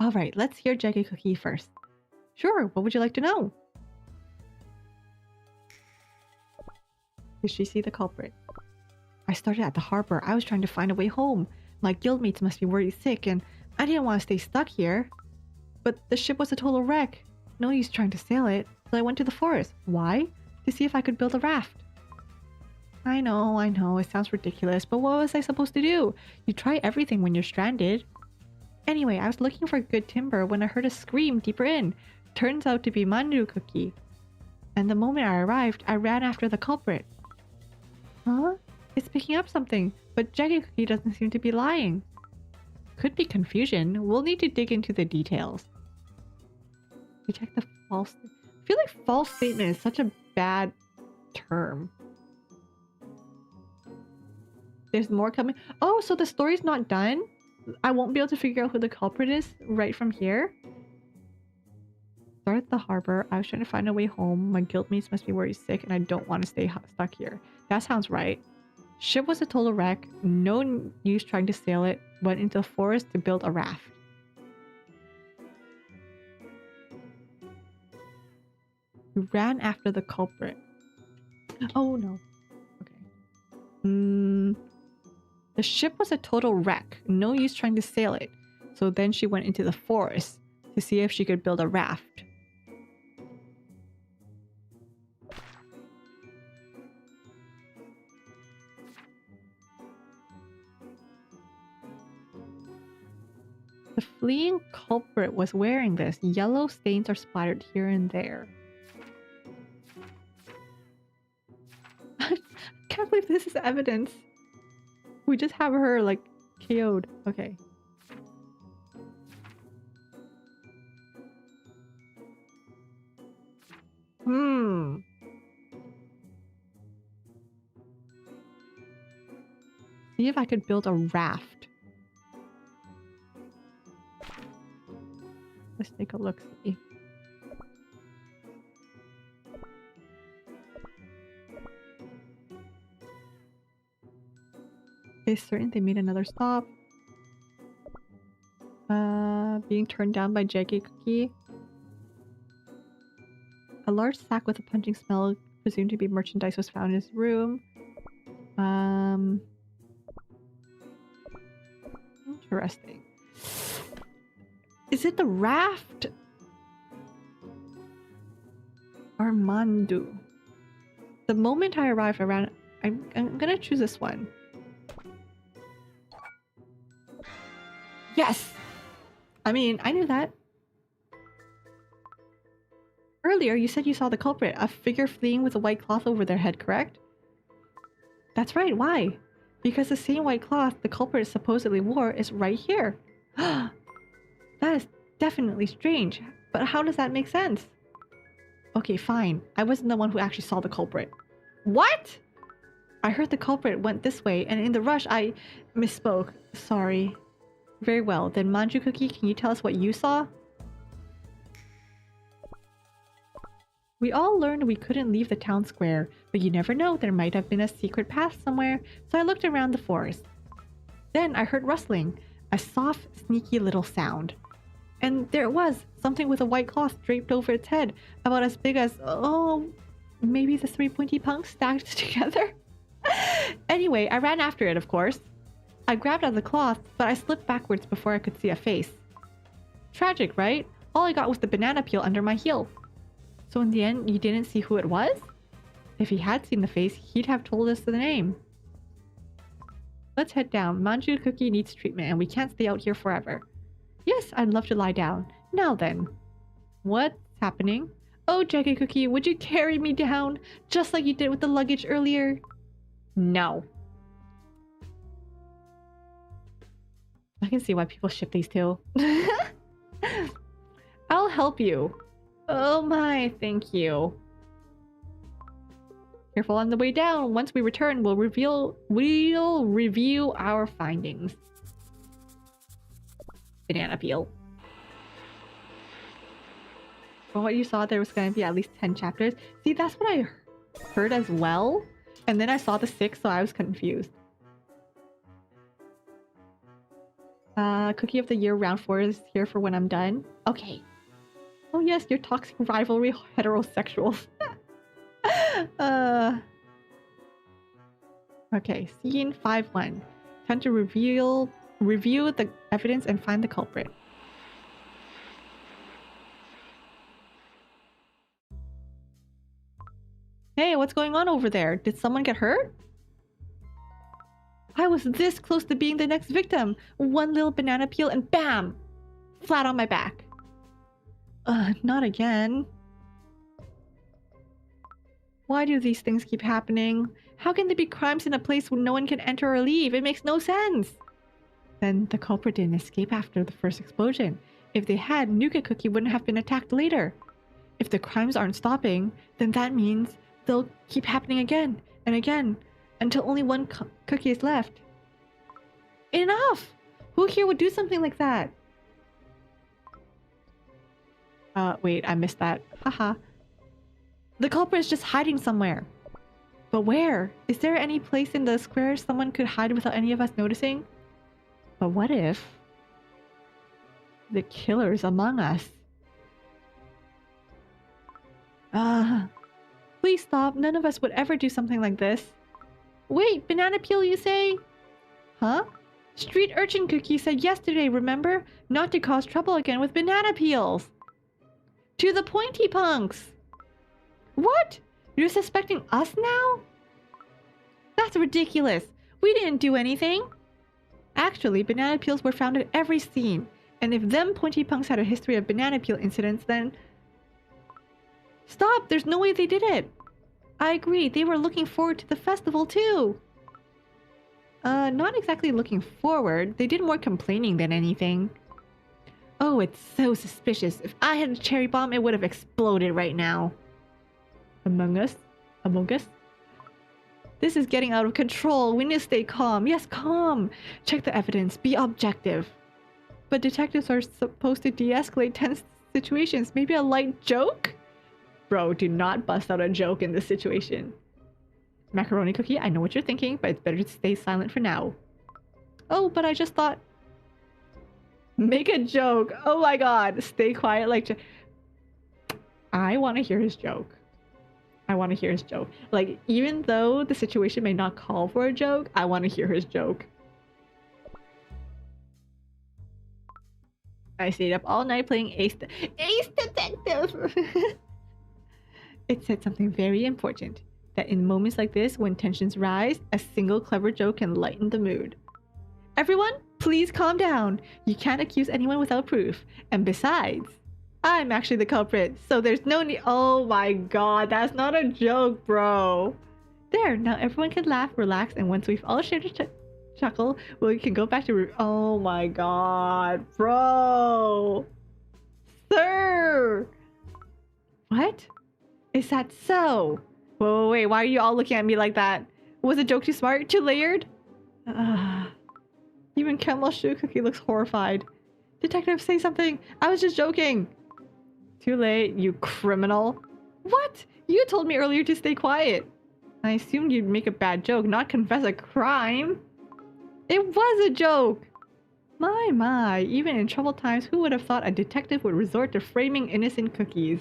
Alright, let's hear Jaggy Cookie first. Sure, what would you like to know? Did she see the culprit? I started at the harbor. I was trying to find a way home. My guildmates must be worried sick and I didn't want to stay stuck here. But the ship was a total wreck. No use trying to sail it, so I went to the forest. Why? To see if I could build a raft. I know, it sounds ridiculous, but what was I supposed to do? You try everything when you're stranded. Anyway, I was looking for good timber when I heard a scream deeper in. Turns out to be Mandu Cookie. And the moment I arrived, I ran after the culprit. Huh? It's picking up something, but Jaggy Cookie doesn't seem to be lying. Could be confusion. We'll need to dig into the details. Detect the false... I feel like false statement is such a bad term. There's more coming. Oh, so the story's not done? I won't be able to figure out who the culprit is right from here? Started at the harbor. I was trying to find a way home. My guildmates must be worried sick and I don't want to stay stuck here. That sounds right. Ship was a total wreck. No use trying to sail it. Went into the forest to build a raft. You ran after the culprit. Oh no. Okay. The ship was a total wreck. No use trying to sail it. So then she went into the forest to see if she could build a raft. The fleeing culprit was wearing this. Yellow stains are splattered here and there. I can't believe this is evidence. We just have her, like, KO'd. Okay. See if I could build a raft. Let's take a look. See. It's certain they made another stop. Being turned down by Jaggy Cookie. A large sack with a punching smell, presumed to be merchandise, was found in his room. Interesting. Is it the raft? Or Mandu? The moment I arrived around... I'm gonna choose this one. Yes! I mean, I knew that. Earlier, you said you saw the culprit, a figure fleeing with a white cloth over their head, correct? That's right, why? Because the same white cloth the culprit supposedly wore is right here. That is definitely strange, but how does that make sense? Okay, fine. I wasn't the one who actually saw the culprit. What? I heard the culprit went this way, and in the rush I misspoke. Sorry. Very well, then Manju Cookie, can you tell us what you saw? We all learned we couldn't leave the town square, but you never know, there might have been a secret path somewhere, so I looked around the forest. Then I heard rustling, a soft, sneaky little sound. And there it was, something with a white cloth draped over its head, about as big as, oh, maybe the 3 pointy punks stacked together? Anyway, I ran after it, of course. I grabbed at the cloth, but I slipped backwards before I could see a face. Tragic, right? All I got was the banana peel under my heel. So in the end, you didn't see who it was? If he had seen the face, he'd have told us the name. Let's head down. Manju Cookie needs treatment and we can't stay out here forever. Yes, I'd love to lie down. Now then. What's happening? Oh, Jackie Cookie, would you carry me down? Just like you did with the luggage earlier? No. I can see why people ship these two. I'll help you. Oh my, thank you. Careful on the way down. Once we return, we'll review our findings. Banana peel. From what you saw, there was going to be at least 10 chapters. See, that's what I heard as well. And then I saw the 6, so I was confused. Cookie of the Year round 4 is here for when I'm done. Okay. Oh yes, your toxic rivalry heterosexuals. Okay, scene 5-1. Time to review the evidence and find the culprit. Hey, what's going on over there? Did someone get hurt? I was this close to being the next victim. One little banana peel and bam! Flat on my back. Not again. Why do these things keep happening? How can there be crimes in a place where no one can enter or leave? It makes no sense. Then the culprit didn't escape after the first explosion. If they had, Nougat Cookie wouldn't have been attacked later. If the crimes aren't stopping, then that means they'll keep happening again and again until only one cookie is left. Enough! Who here would do something like that? Wait, I missed that. Haha. The culprit is just hiding somewhere. But where? Is there any place in the square someone could hide without any of us noticing? But what if the killer's among us? Please stop. None of us would ever do something like this. Wait, banana peel, you say? Huh? Street urchin Cookie said yesterday, remember? Not to cause trouble again with banana peels. To the pointy punks. What? You're suspecting us now? That's ridiculous. We didn't do anything. Actually, banana peels were found at every scene. And if them pointy punks had a history of banana peel incidents, then... Stop! There's no way they did it! I agree, they were looking forward to the festival too! Not exactly looking forward. They did more complaining than anything. Oh, it's so suspicious. If I had a cherry bomb, it would have exploded right now. Among Us? Among Us? This is getting out of control. We need to stay calm. Yes, calm! Check the evidence. Be objective. But detectives are supposed to de-escalate tense situations. Maybe a light joke? Bro, do not bust out a joke in this situation. Macaroni Cookie, I know what you're thinking, but it's better to stay silent for now. Oh, but I just thought... Make a joke! Oh my god! Stay quiet like... I want to hear his joke. I want to hear his joke. Like, even though the situation may not call for a joke, I want to hear his joke. I stayed up all night playing Ace Detective! It said something very important. That in moments like this, when tensions rise, a single clever joke can lighten the mood. Everyone, please calm down. You can't accuse anyone without proof. And besides, I'm actually the culprit, so there's no need- Oh my god, that's not a joke, bro. There, now everyone can laugh, relax, and once we've all shared a chuckle, we can go back to- Oh my god, bro. Sir! What? Is that so? Wait, why are you all looking at me like that? Was the joke too smart? Too layered? Even Caramel Shoe Cookie looks horrified. Detective, say something! I was just joking! Too late, you criminal. What? You told me earlier to stay quiet. I assumed you'd make a bad joke, not confess a crime. It was a joke! My, even in troubled times, who would have thought a detective would resort to framing innocent cookies?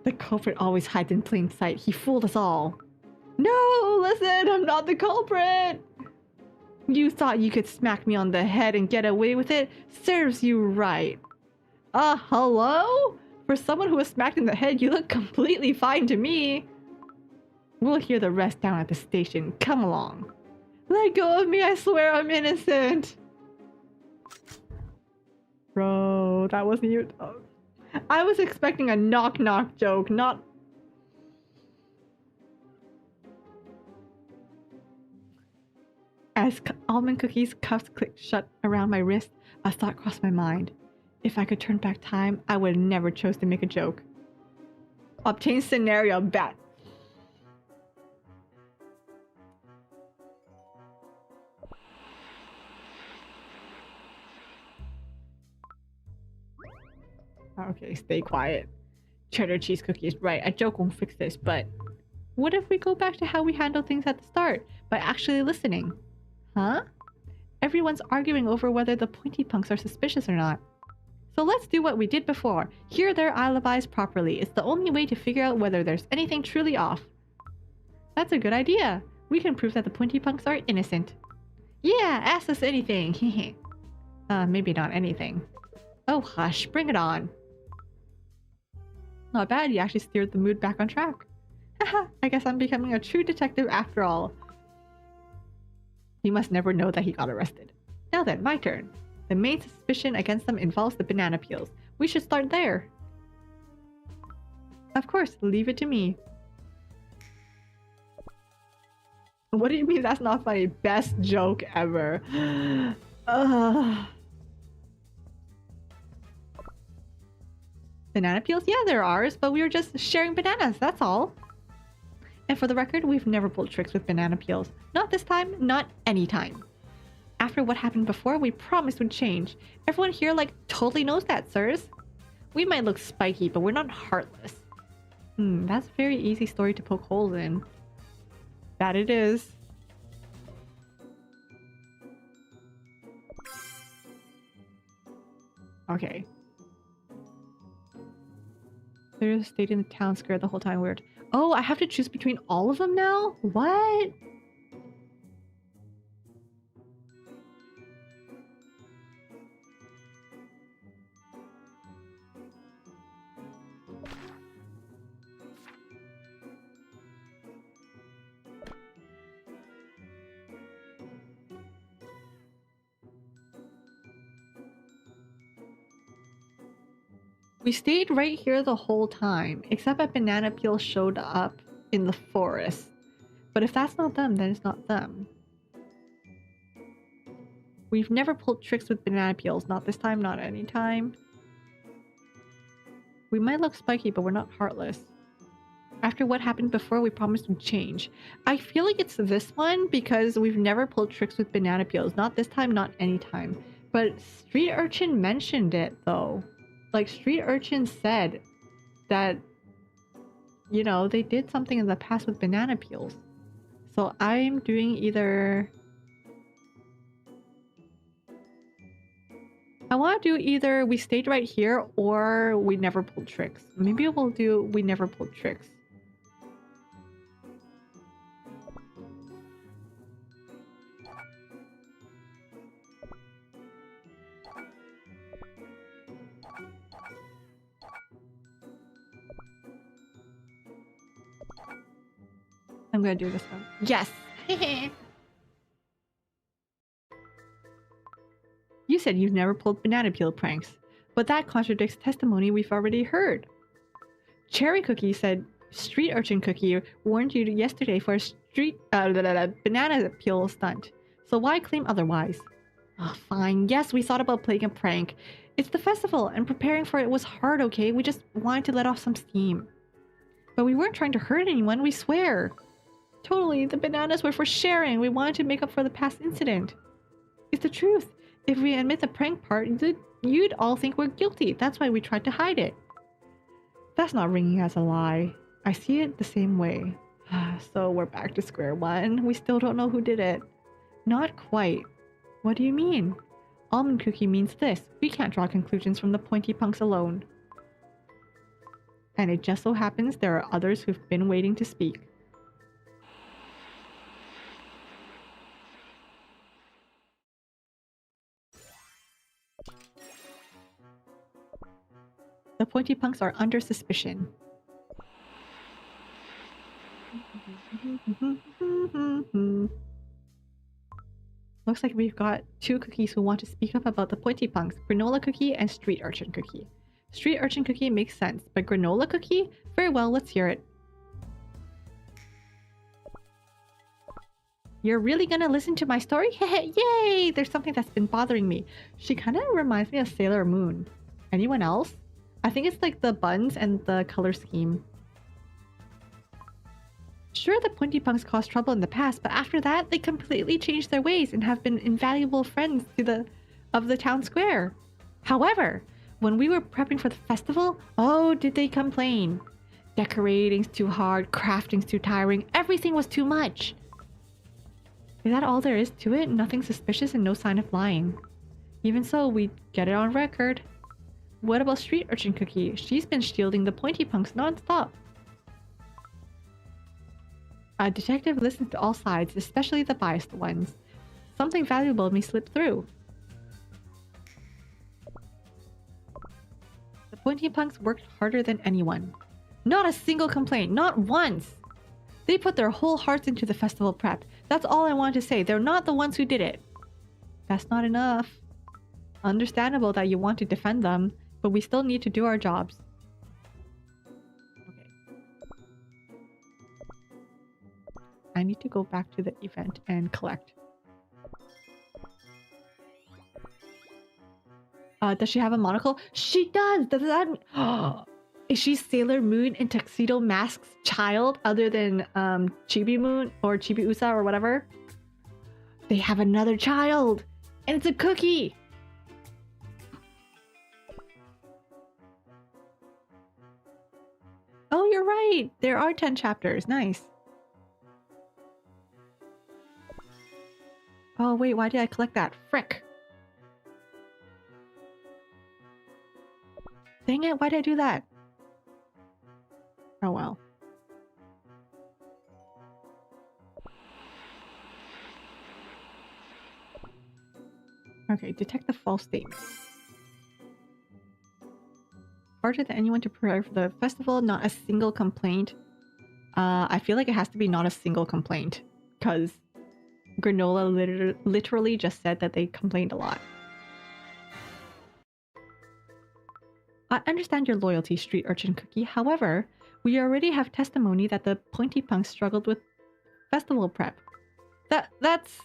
The culprit always hides in plain sight. He fooled us all. No, listen, I'm not the culprit! You thought you could smack me on the head and get away with it? Serves you right. Hello? For someone who was smacked in the head, you look completely fine to me. We'll hear the rest down at the station. Come along. Let go of me, I swear I'm innocent. Bro, that wasn't you. Oh. I was expecting a knock-knock joke, not... As almond cookies cuffs clicked shut around my wrist, a thought crossed my mind. If I could turn back time, I would have never chose to make a joke. Obtain scenario bet. Okay, stay quiet. Cheddar cheese cookies, right? A joke won't fix this, but what if we go back to how we handled things at the start by actually listening? Huh? Everyone's arguing over whether the pointy punks are suspicious or not. So let's do what we did before. Hear their alibis properly. It's the only way to figure out whether there's anything truly off. That's a good idea. We can prove that the pointy punks are innocent. Yeah, ask us anything. Maybe not anything. Oh hush, bring it on. Not bad, you actually steered the mood back on track. Haha, I guess I'm becoming a true detective after all. He must never know that he got arrested. Now then, my turn. The main suspicion against them involves the banana peels. We should start there. Of course, leave it to me. What do you mean that's not funny? Best joke ever. Banana peels? Yeah, they're ours, but we were just sharing bananas, that's all. And for the record, we've never pulled tricks with banana peels. Not this time, not any time. After what happened before, we promised would change. Everyone here, like, totally knows that, sirs. We might look spiky, but we're not heartless. That's a very easy story to poke holes in. That it is. Okay. They just stayed in the town square the whole time. Weird. Oh, I have to choose between all of them now? What? We stayed right here the whole time, except a banana peel showed up in the forest. But if that's not them, then it's not them. We've never pulled tricks with banana peels. Not this time, not any time. We might look spiky, but we're not heartless. After what happened before, we promised to change. I feel like it's this one because we've never pulled tricks with banana peels. Not this time, not any time. But Street Urchin mentioned it, though. Like, Street Urchin said that, you know, they did something in the past with banana peels. So I'm doing either... I want to do either we stayed right here or we never pulled tricks. Maybe we'll do we never pulled tricks. I'm gonna do this one. Yes! You said you've never pulled banana peel pranks, but that contradicts testimony we've already heard. Cherry Cookie said Street Urchin Cookie warned you yesterday for a banana peel stunt, so why claim otherwise? Oh, fine. Yes, we thought about playing a prank. It's the festival, and preparing for it was hard, okay? We just wanted to let off some steam. But we weren't trying to hurt anyone, we swear. Totally, the bananas were for sharing. We wanted to make up for the past incident. It's the truth. If we admit the prank part, you'd all think we're guilty. That's why we tried to hide it. That's not ringing as a lie. I see it the same way. So we're back to square one. We still don't know who did it. Not quite. What do you mean? Almond Cookie means this. We can't draw conclusions from the pointy punks alone. And it just so happens there are others who've been waiting to speak. The pointy punks are under suspicion. Looks like we've got 2 cookies who want to speak up about the Pointy Punks, Granola Cookie and Street Urchin Cookie. Street Urchin Cookie makes sense, but Granola Cookie? Very well, let's hear it. You're really gonna listen to my story? Yay! There's something that's been bothering me. She kind of reminds me of Sailor Moon. Anyone else? I think it's like the buns and the color scheme. Sure, the Pointy Punks caused trouble in the past, but after that, they completely changed their ways and have been invaluable friends of the town square. However, when we were prepping for the festival, oh, did they complain. Decorating's too hard, crafting's too tiring, everything was too much. Is that all there is to it? Nothing suspicious and no sign of lying. Even so, we get it on record. What about Street Urchin Cookie? She's been shielding the Pointy Punks non-stop. A detective listens to all sides, especially the biased ones. Something valuable may slip through. The Pointy Punks worked harder than anyone. Not a single complaint, not once! They put their whole hearts into the festival prep. That's all I want to say. They're not the ones who did it. That's not enough. Understandable that you want to defend them, but we still need to do our jobs. I need to go back to the event and collect. Does she have a monocle? She does! Does that mean... Is she Sailor Moon in Tuxedo Mask's child other than Chibi Moon or Chibi Usa or whatever? They have another child! And it's a cookie! Oh, you're right! There are 10 chapters. Nice. Oh wait, why did I collect that? Frick! Dang it, why did I do that? Oh well. Okay, detect the false statement. Harder than anyone to prepare for the festival, not a single complaint. I feel like it has to be not a single complaint, because Granola literally just said that they complained a lot. I understand your loyalty, Street Urchin Cookie. However, we already have testimony that the Pointy Punks struggled with festival prep. That's...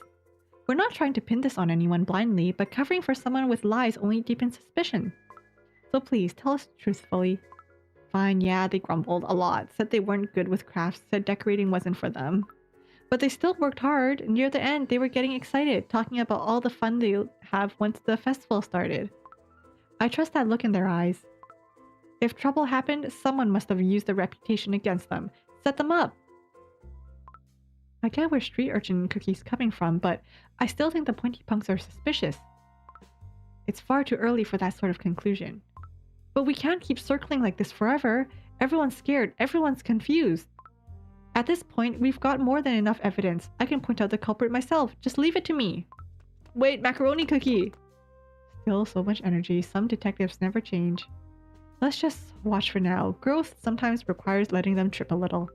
We're not trying to pin this on anyone blindly, but covering for someone with lies only deepens suspicion. So please, tell us truthfully. Fine, yeah, they grumbled a lot, said they weren't good with crafts, said decorating wasn't for them. But they still worked hard. Near the end, they were getting excited, talking about all the fun they'll have once the festival started. I trust that look in their eyes. If trouble happened, someone must have used their reputation against them. Set them up! I get where Street Urchin Cookie's coming from, but I still think the Pointy Punks are suspicious. It's far too early for that sort of conclusion. But we can't keep circling like this forever. Everyone's scared. Everyone's confused. At this point, we've got more than enough evidence. I can point out the culprit myself. Just leave it to me. Wait, Macaroni Cookie! Still so much energy. Some detectives never change. Let's just watch for now. Growth sometimes requires letting them trip a little.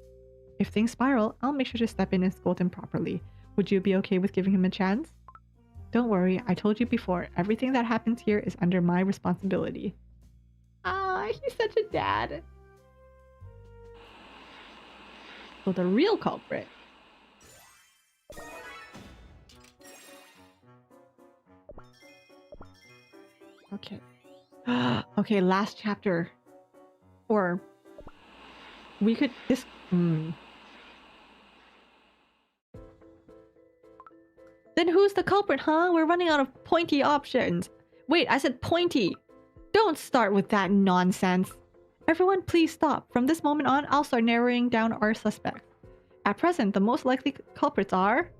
If things spiral, I'll make sure to step in and scold him properly. Would you be okay with giving him a chance? Don't worry, I told you before, everything that happens here is under my responsibility. Ah, he's such a dad. So the real culprit. Okay. Okay, last chapter. Or we could Then who's the culprit, huh? We're running out of pointy options. Wait, I said pointy. Don't start with that nonsense. Everyone, please stop. From this moment on, I'll start narrowing down our suspects. At present, the most likely culprits are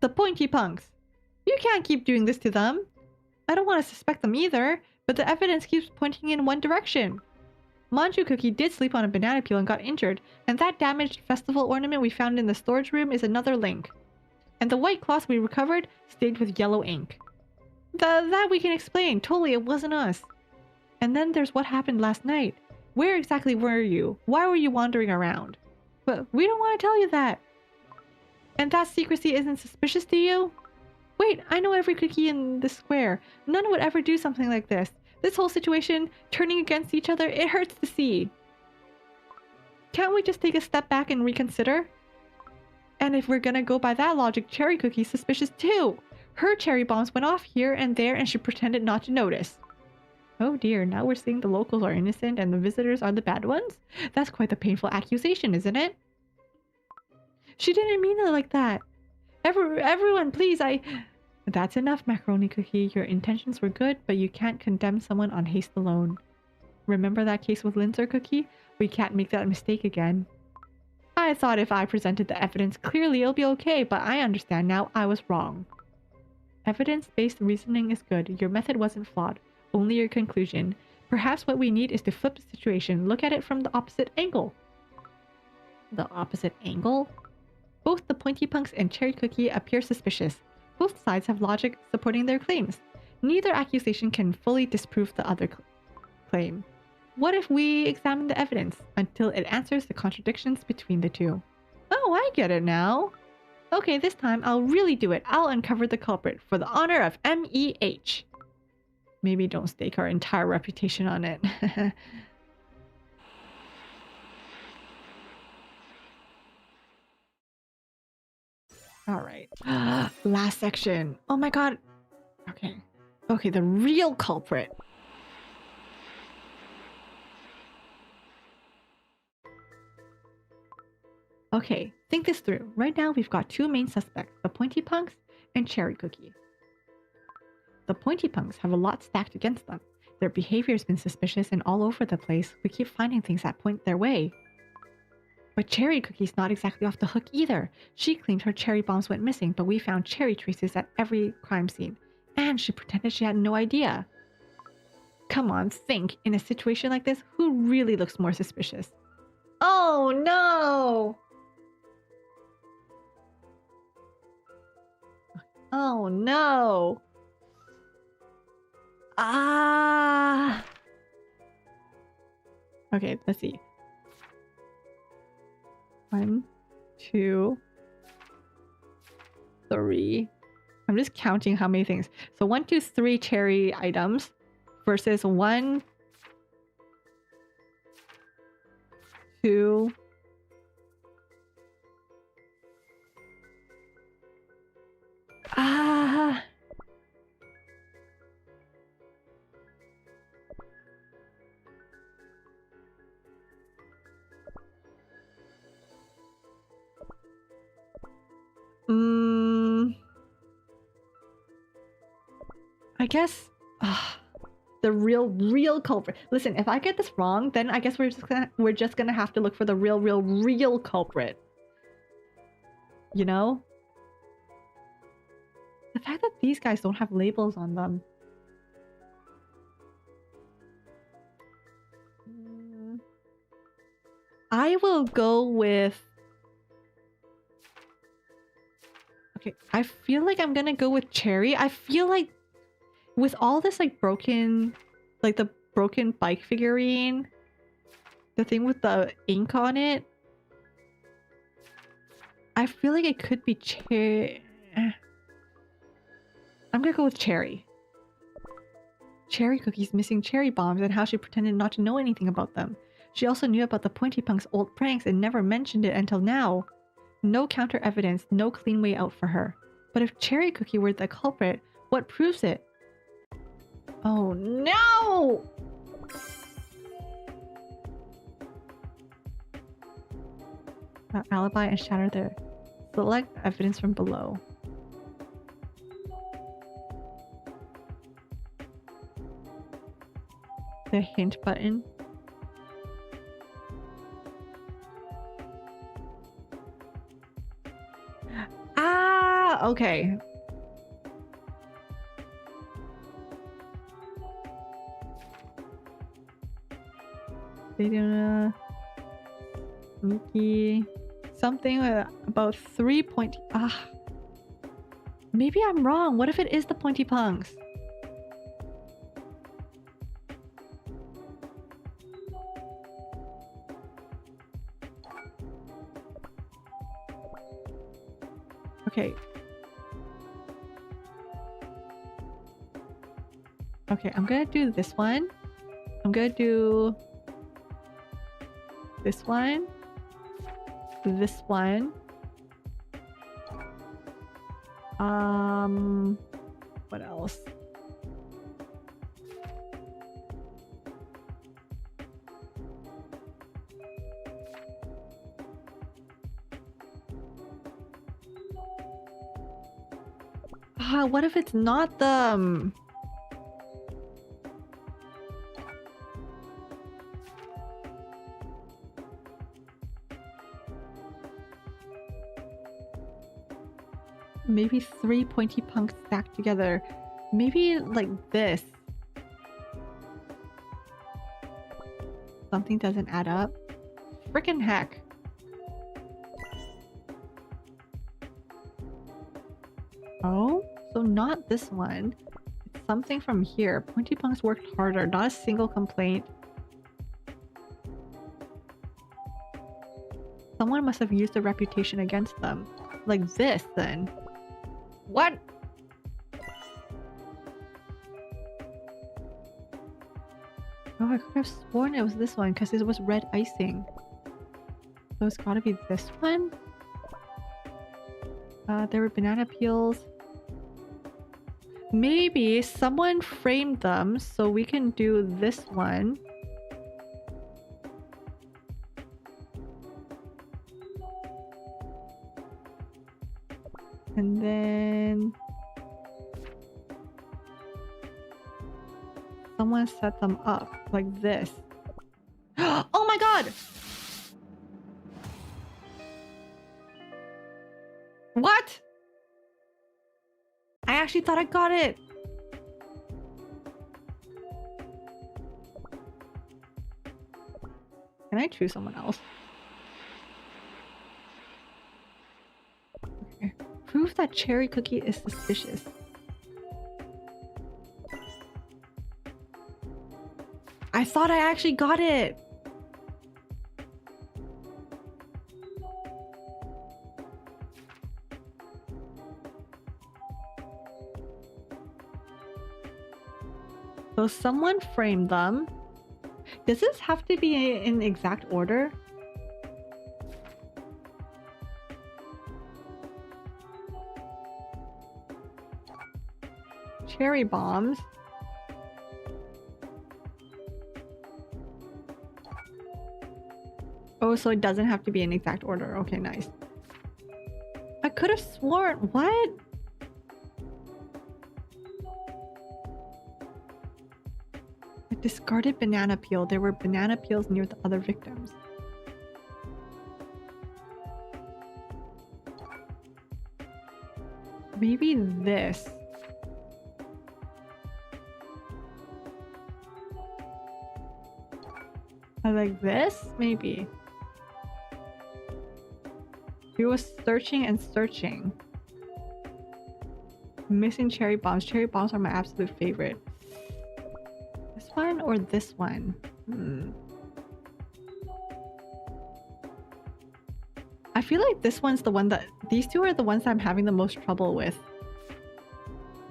the Pointy Punks. You can't keep doing this to them. I don't want to suspect them either, but the evidence keeps pointing in one direction. Manju Cookie did sleep on a banana peel and got injured, and that damaged festival ornament we found in the storage room is another link. And the white cloth we recovered stained with yellow ink. That we can explain. Totally, it wasn't us. And then there's what happened last night. Where exactly were you? Why were you wandering around? But we don't want to tell you that. And that secrecy isn't suspicious to you? Wait, I know every cookie in the square. None would ever do something like this. This whole situation, turning against each other, it hurts to see. Can't we just take a step back and reconsider? And if we're gonna go by that logic, Cherry Cookie's suspicious too. Her cherry bombs went off here and there and she pretended not to notice. Oh dear, now we're saying the locals are innocent and the visitors are the bad ones? That's quite the painful accusation, isn't it? She didn't mean it like that. Everyone, please, That's enough, Macaroni Cookie. Your intentions were good, but you can't condemn someone on haste alone. Remember that case with Linzer Cookie? We can't make that mistake again. I thought if I presented the evidence clearly, it'll be okay, but I understand now I was wrong. Evidence-based reasoning is good. Your method wasn't flawed. Only your conclusion. Perhaps what we need is to flip the situation. Look at it from the opposite angle. The opposite angle? Both the Pointy Punks and Cherry Cookie appear suspicious. Both sides have logic supporting their claims. Neither accusation can fully disprove the other claim. What if we examine the evidence until it answers the contradictions between the two? Oh, I get it now. Okay, this time I'll really do it. I'll uncover the culprit for the honor of MEH. Maybe don't stake our entire reputation on it. Alright. Last section. Oh my god. Okay. Okay, the real culprit. Okay, think this through. Right now we've got two main suspects, the Pointy Punks and Cherry Cookie. The Pointy Punks have a lot stacked against them. Their behavior has been suspicious and all over the place. We keep finding things that point their way. But Cherry Cookie's not exactly off the hook either. She claimed her cherry bombs went missing, but we found cherry traces at every crime scene. And she pretended she had no idea. Come on, think. In a situation like this, who really looks more suspicious? Oh no! Oh no! Ah! Okay, let's see. 1, 2, 3. I'm just counting how many things. So 1, 2, 3 cherry items versus 1, 2. Ah! I guess the real culprit. Listen, if I get this wrong, then I guess we're just gonna have to look for the real culprit. You know? The fact that these guys don't have labels on them. I will go with... Okay, I feel like I'm gonna go with Cherry. I feel like with all this like broken... Like the broken bike figurine. The thing with the ink on it. I feel like it could be Cherry. I'm gonna go with Cherry. Cherry Cookie's missing cherry bombs and how she pretended not to know anything about them. She also knew about the Pointy Punk's old pranks and never mentioned it until now. No counter evidence, no clean way out for her. But if Cherry Cookie were the culprit, what proves it? Oh no! Alibi and shatter their... Select evidence from below. The hint button. Ah, okay. Sneaky. Something about 3 point... Maybe I'm wrong. What if it is the Pointy Punks? Okay. Okay, I'm gonna do this one. I'm gonna do this one. This one. What else? What if it's not them? Maybe 3 pointy punks stacked together. Maybe like this. Something doesn't add up. Frickin' heck. Oh, so not this one. It's something from here. Pointy punks worked harder. Not a single complaint. Someone must have used their reputation against them. Like this, then. What? Oh, I could have sworn it was this one because it was red icing. So it's gotta be this one? There were banana peels. Maybe someone framed them so we can do this one. And then someone set them up like this. Oh my god! What? I actually thought I got it. Can I choose someone else? Okay. Prove that cherry cookie is suspicious. I thought I actually got it. So someone framed them. Does this have to be in exact order? Cherry bombs. Oh, so it doesn't have to be in exact order. Okay, nice. I could have sworn... What? A discarded banana peel. There were banana peels near the other victims. Maybe this. Like this? Maybe. He was searching and searching. Missing cherry bombs. Cherry bombs are my absolute favorite. This one or this one? I feel like this one's the one that... These two are the ones that I'm having the most trouble with.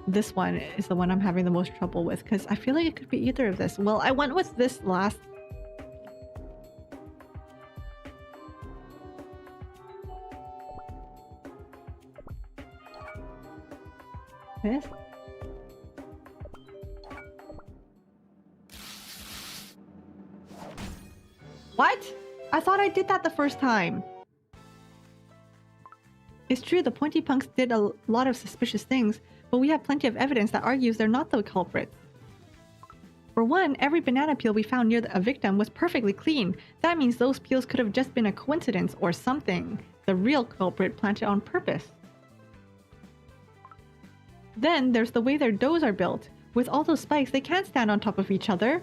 This one is the one I'm having the most trouble with because I feel like it could be either of this. Well, I went with this last... This? What? I thought I did that the first time. It's true, the pointy punks did a lot of suspicious things, but we have plenty of evidence that argues they're not the culprits. For one, every banana peel we found near a victim was perfectly clean. That means those peels could have just been a coincidence or something the real culprit planted on purpose. Then there's the way their doughs are built. With all those spikes, they can't stand on top of each other.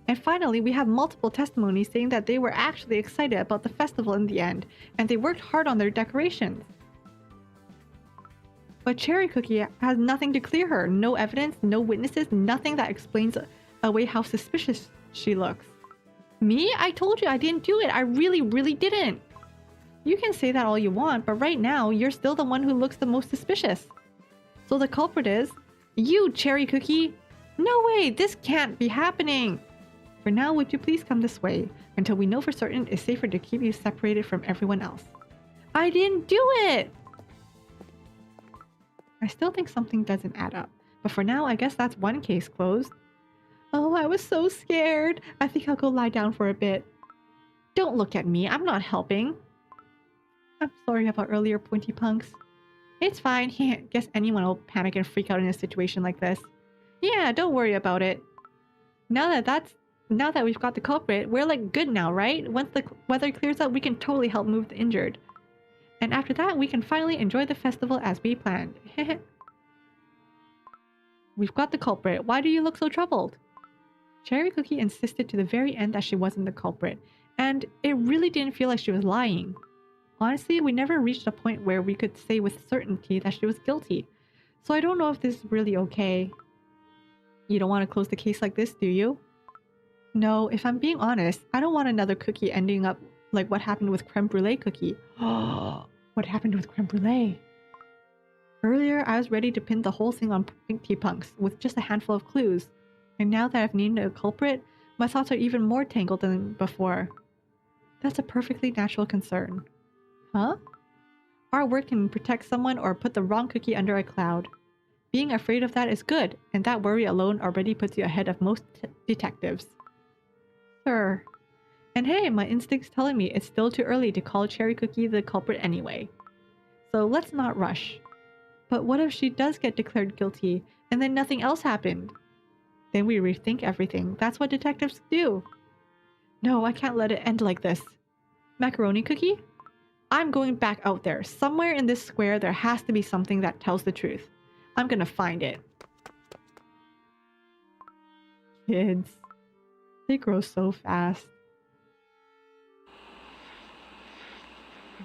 And finally, we have multiple testimonies saying that they were actually excited about the festival in the end, and they worked hard on their decorations. But Cherry Cookie has nothing to clear her. No evidence, no witnesses, nothing that explains away how suspicious she looks. Me? I told you I didn't do it. I really, really didn't. You can say that all you want, but right now, you're still the one who looks the most suspicious. So the culprit is You, Cherry Cookie! No way! This can't be happening! For now, would you please come this way, until we know for certain it's safer to keep you separated from everyone else. I didn't do it! I still think something doesn't add up, but for now, I guess that's one case closed. Oh, I was so scared. I think I'll go lie down for a bit. Don't look at me, I'm not helping. I'm sorry about earlier, Pointy Punks. It's fine. Guess anyone will panic and freak out in a situation like this. Yeah, don't worry about it. Now that we've got the culprit, we're like good now, right? Once the weather clears up, we can totally help move the injured. And after that, we can finally enjoy the festival as we planned. We've got the culprit. Why do you look so troubled? Cherry Cookie insisted to the very end that she wasn't the culprit, and it really didn't feel like she was lying. Honestly, we never reached a point where we could say with certainty that she was guilty, so I don't know if this is really okay. You don't want to close the case like this, do you? No, if I'm being honest, I don't want another cookie ending up like what happened with Creme Brulee Cookie. What happened with Creme Brulee? Earlier, I was ready to pin the whole thing on Pointy Punks with just a handful of clues. And now that I've named a culprit, my thoughts are even more tangled than before. That's a perfectly natural concern. Huh? Our word can protect someone or put the wrong cookie under a cloud. Being afraid of that is good, and that worry alone already puts you ahead of most detectives. Sure. And hey, my instinct's telling me it's still too early to call Cherry Cookie the culprit anyway. So let's not rush. But what if she does get declared guilty, and then nothing else happened? Then we rethink everything. That's what detectives do. No, I can't let it end like this. Macaroni Cookie? I'm going back out there. Somewhere in this square there has to be something that tells the truth. I'm gonna find it. Kids. They grow so fast.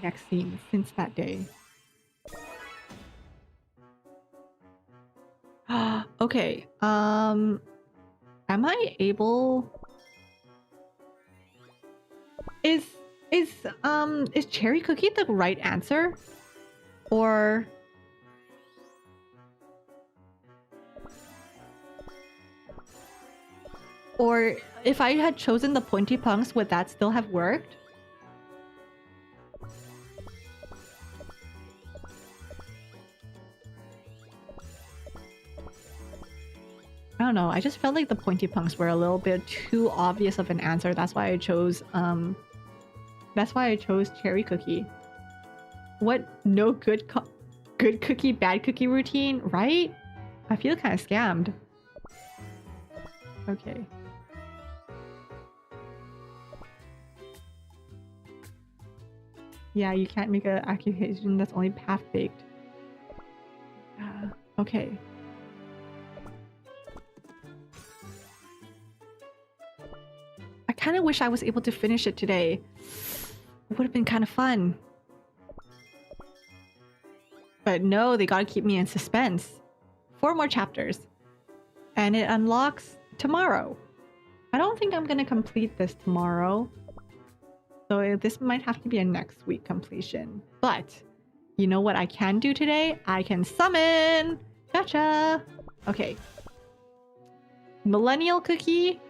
Next scene, since that day. Okay, am I able... Is Cherry Cookie the right answer? Or... Or if I had chosen the Pointy Punks, would that still have worked? I don't know, I just felt like the Pointy Punks were a little bit too obvious of an answer. That's why I chose Cherry Cookie. What no good cookie, bad cookie routine, right? I feel kind of scammed. Okay. Yeah, you can't make an accusation that's only half-baked. Okay. I kind of wish I was able to finish it today. It would have been kind of fun. But no, they gotta keep me in suspense. 4 more chapters. And it unlocks tomorrow. I don't think I'm gonna complete this tomorrow. So this might have to be a next week completion. But you know what I can do today? I can summon! Gotcha! Okay. Millennial Cookie.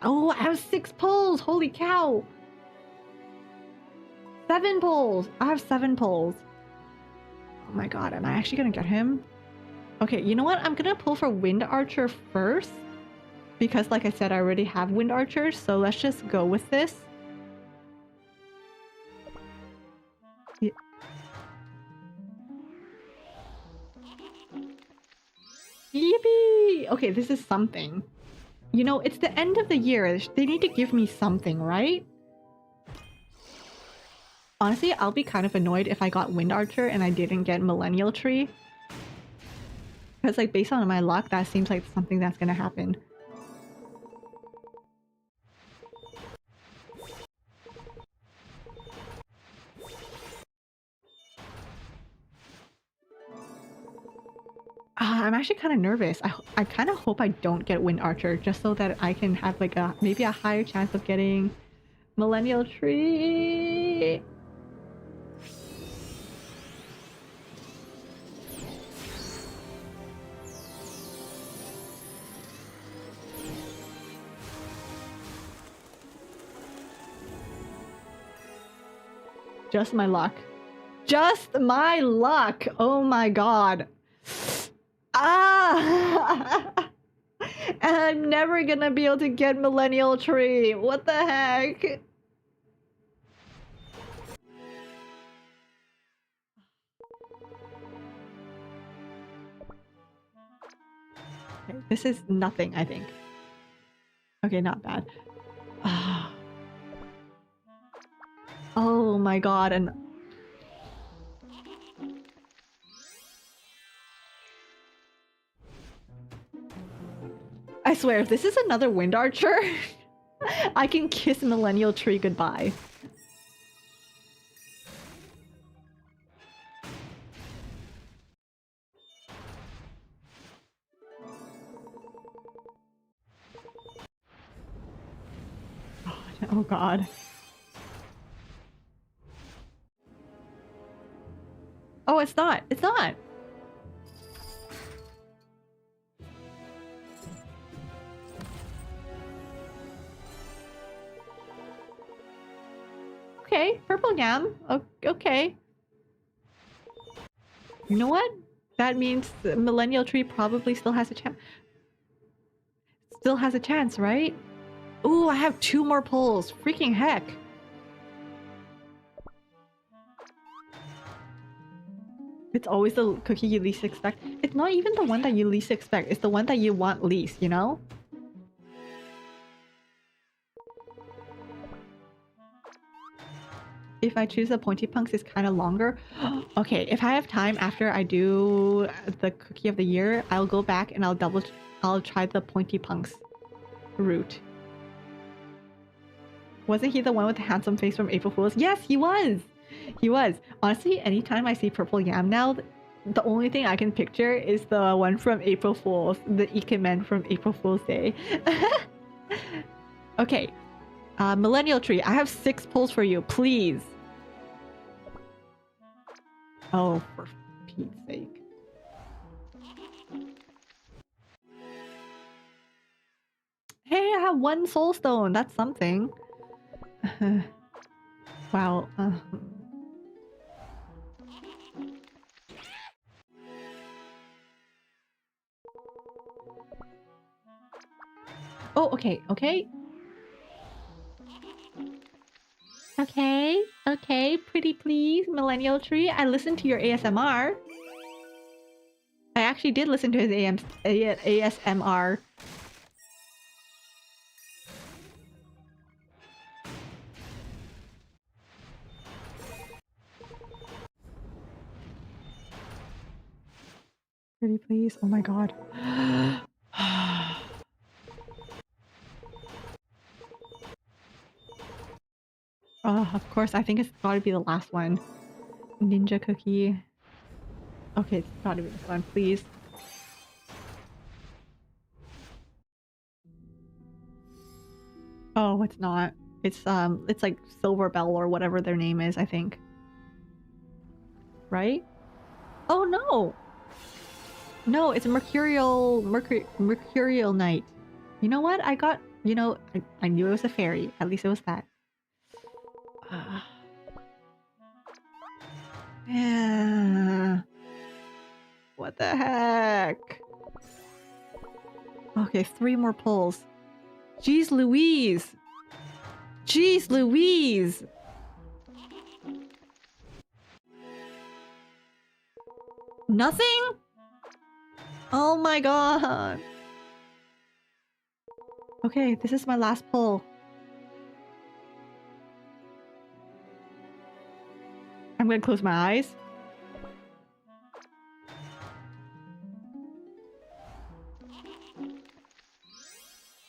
Oh, I have 6 pulls! Holy cow! 7 pulls! I have 7 pulls. Oh my god, am I actually gonna get him? Okay, you know what? I'm gonna pull for Wind Archer first. Because like I said, I already have Wind Archer, so let's just go with this. Yeah. Yippee! Okay, this is something. You know, it's the end of the year. They need to give me something, right? Honestly, I'll be kind of annoyed if I got Wind Archer and I didn't get Millennial Tree. Because, like, based on my luck, that seems like something that's gonna happen. I'm actually kind of nervous. I kind of hope I don't get Wind Archer, just so that I can have, like, maybe a higher chance of getting Millennial Tree. Just my luck. Just my luck! Oh my god. Ah! And I'm never gonna be able to get Millennial Tree. What the heck? Okay, this is nothing, I think. Okay, not bad. Oh my god, and I swear, if this is another Wind Archer, I can kiss Millennial Tree goodbye. Oh god. Oh, it's not. It's not. Okay, purple yam. Okay. You know what? That means the Millennial Tree probably still has a chance. Still has a chance, right? Ooh, I have 2 more pulls. Freaking heck. It's always the cookie you least expect. It's not even the one that you least expect. It's the one that you want least, you know? If I choose the pointy punks, it's kind of longer. Okay, if I have time after I do the cookie of the year, I'll go back and I'll try the pointy punks route. Wasn't he the one with the handsome face from April Fool's? Yes, he was! He was. Honestly, anytime I see purple yam now, the only thing I can picture is the one from April Fool's, the Ikemen from April Fool's Day. Okay. Millennial Tree, I have 6 pulls for you, please. Oh, for Pete's sake. Hey, I have 1 soul stone. That's something. Wow. Oh, okay. Okay, pretty please, Millennial Tree. I listened to your ASMR. I actually did listen to his ASMR. Pretty please. Oh my god. Of course, I think it's gotta be the last one. Ninja cookie. Okay, it's gotta be this one, please. Oh, it's not. It's like Silver Bell or whatever their name is, I think. Right? Oh no! No, it's a Mercurial Knight. You know what? I got, you know, I knew it was a fairy. At least it was that. Yeah. What the heck? Okay, 3 more pulls. Jeez Louise! Jeez Louise! Nothing? Oh my god! Okay, this is my last pull. I'm gonna close my eyes.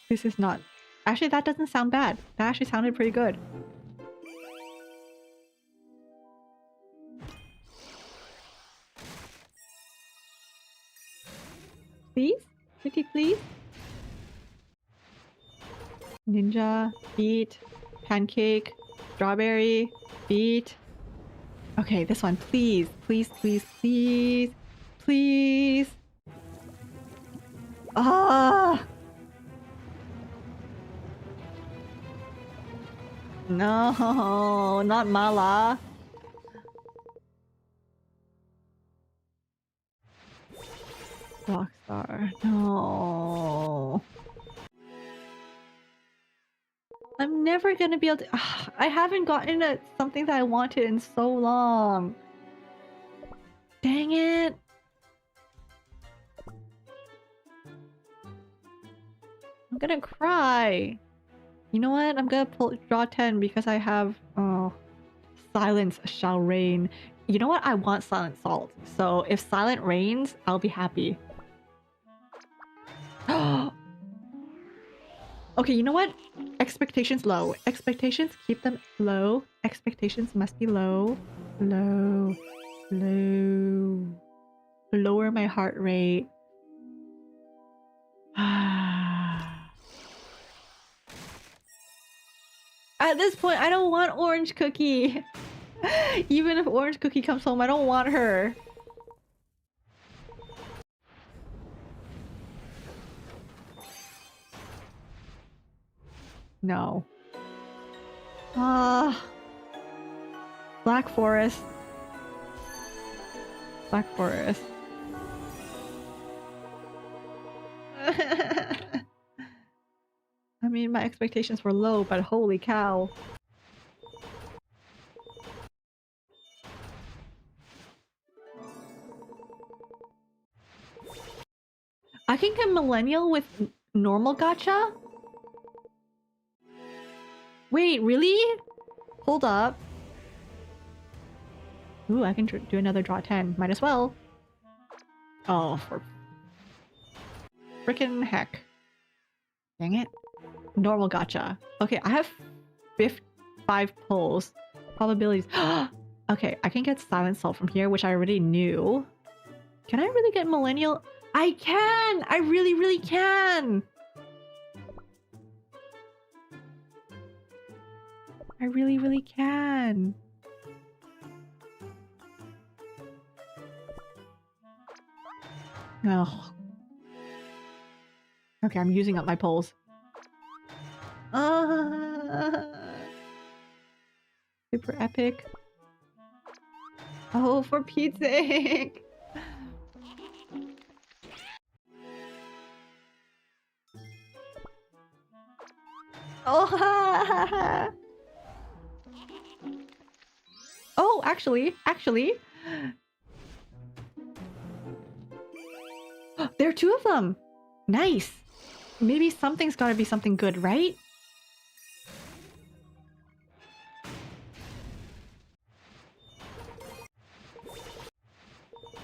This is not... Actually, that doesn't sound bad. That actually sounded pretty good. Please? Pretty please? Ninja, beet, pancake, strawberry, beet. Okay, this one, please, please, please, please, please. Ah! No, not mala. Rockstar. No. I'm never gonna be able to. I haven't gotten something that I wanted in so long. Dang it. I'm gonna cry. You know what? I'm gonna draw 10 because I have. Oh. Silence shall reign. You know what? I want silent salt. So if silent reigns, I'll be happy. Okay, you know what? Expectations low. Expectations, keep them low. Expectations must be low. Low. Low. Lower my heart rate. At this point, I don't want Orange Cookie. Even if Orange Cookie comes home, I don't want her. No. Black Forest. Black Forest. I mean, my expectations were low, but holy cow. I can get Millennial with normal gacha? Wait, really? Hold up. Ooh, I can do another draw 10. Might as well. Oh, for frickin' heck. Dang it. Normal gacha. Okay, I have 5 pulls. Probabilities. Okay, I can get Silent Salt from here, which I already knew. Can I really get Millennial? I can! I really, really can! I really, really can. Oh. Okay, I'm using up my pulls. Super epic. Oh, for Pete's sake! Oh! Oh, actually. There are 2 of them! Nice! Maybe something's gotta be something good, right?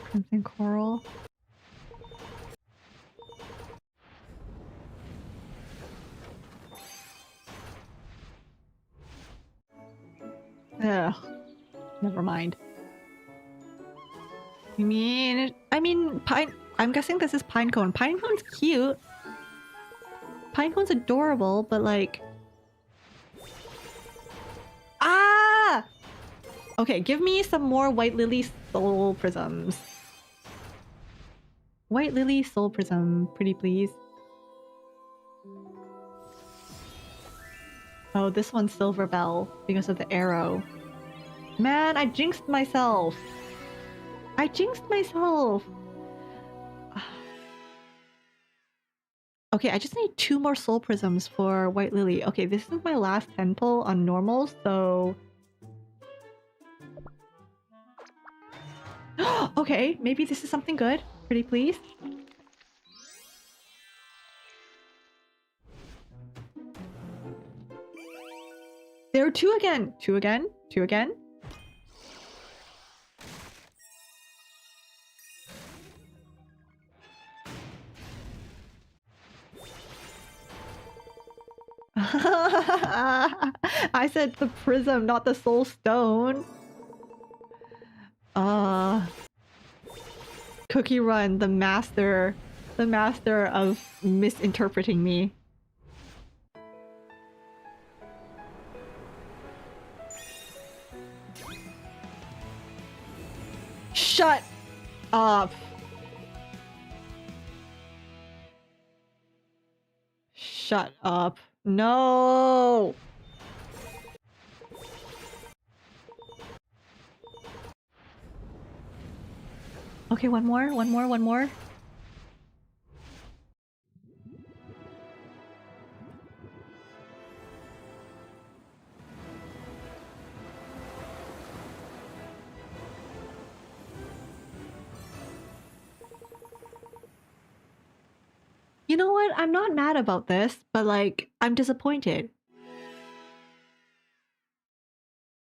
Crimson Coral. Ugh. Never mind. I mean, pine. I'm guessing this is Pinecone. Pinecone's cute. Pinecone's adorable, but like... Ah! Okay, give me some more White Lily Soul Prisms. White Lily Soul Prism, pretty please. Oh, this one's Silver Bell because of the arrow. Man, I jinxed myself. Okay, I just need 2 more Soul Prisms for White Lily. Okay, this is my last 10 pull on normal, so... Okay, maybe this is something good. Pretty please. There are 2 again. 2 again. 2 again. I said the prism, not the soul stone. Cookie Run, the master of misinterpreting me. Shut up. Shut up. No. Okay, one more. You know what? I'm not mad about this, but like, I'm disappointed.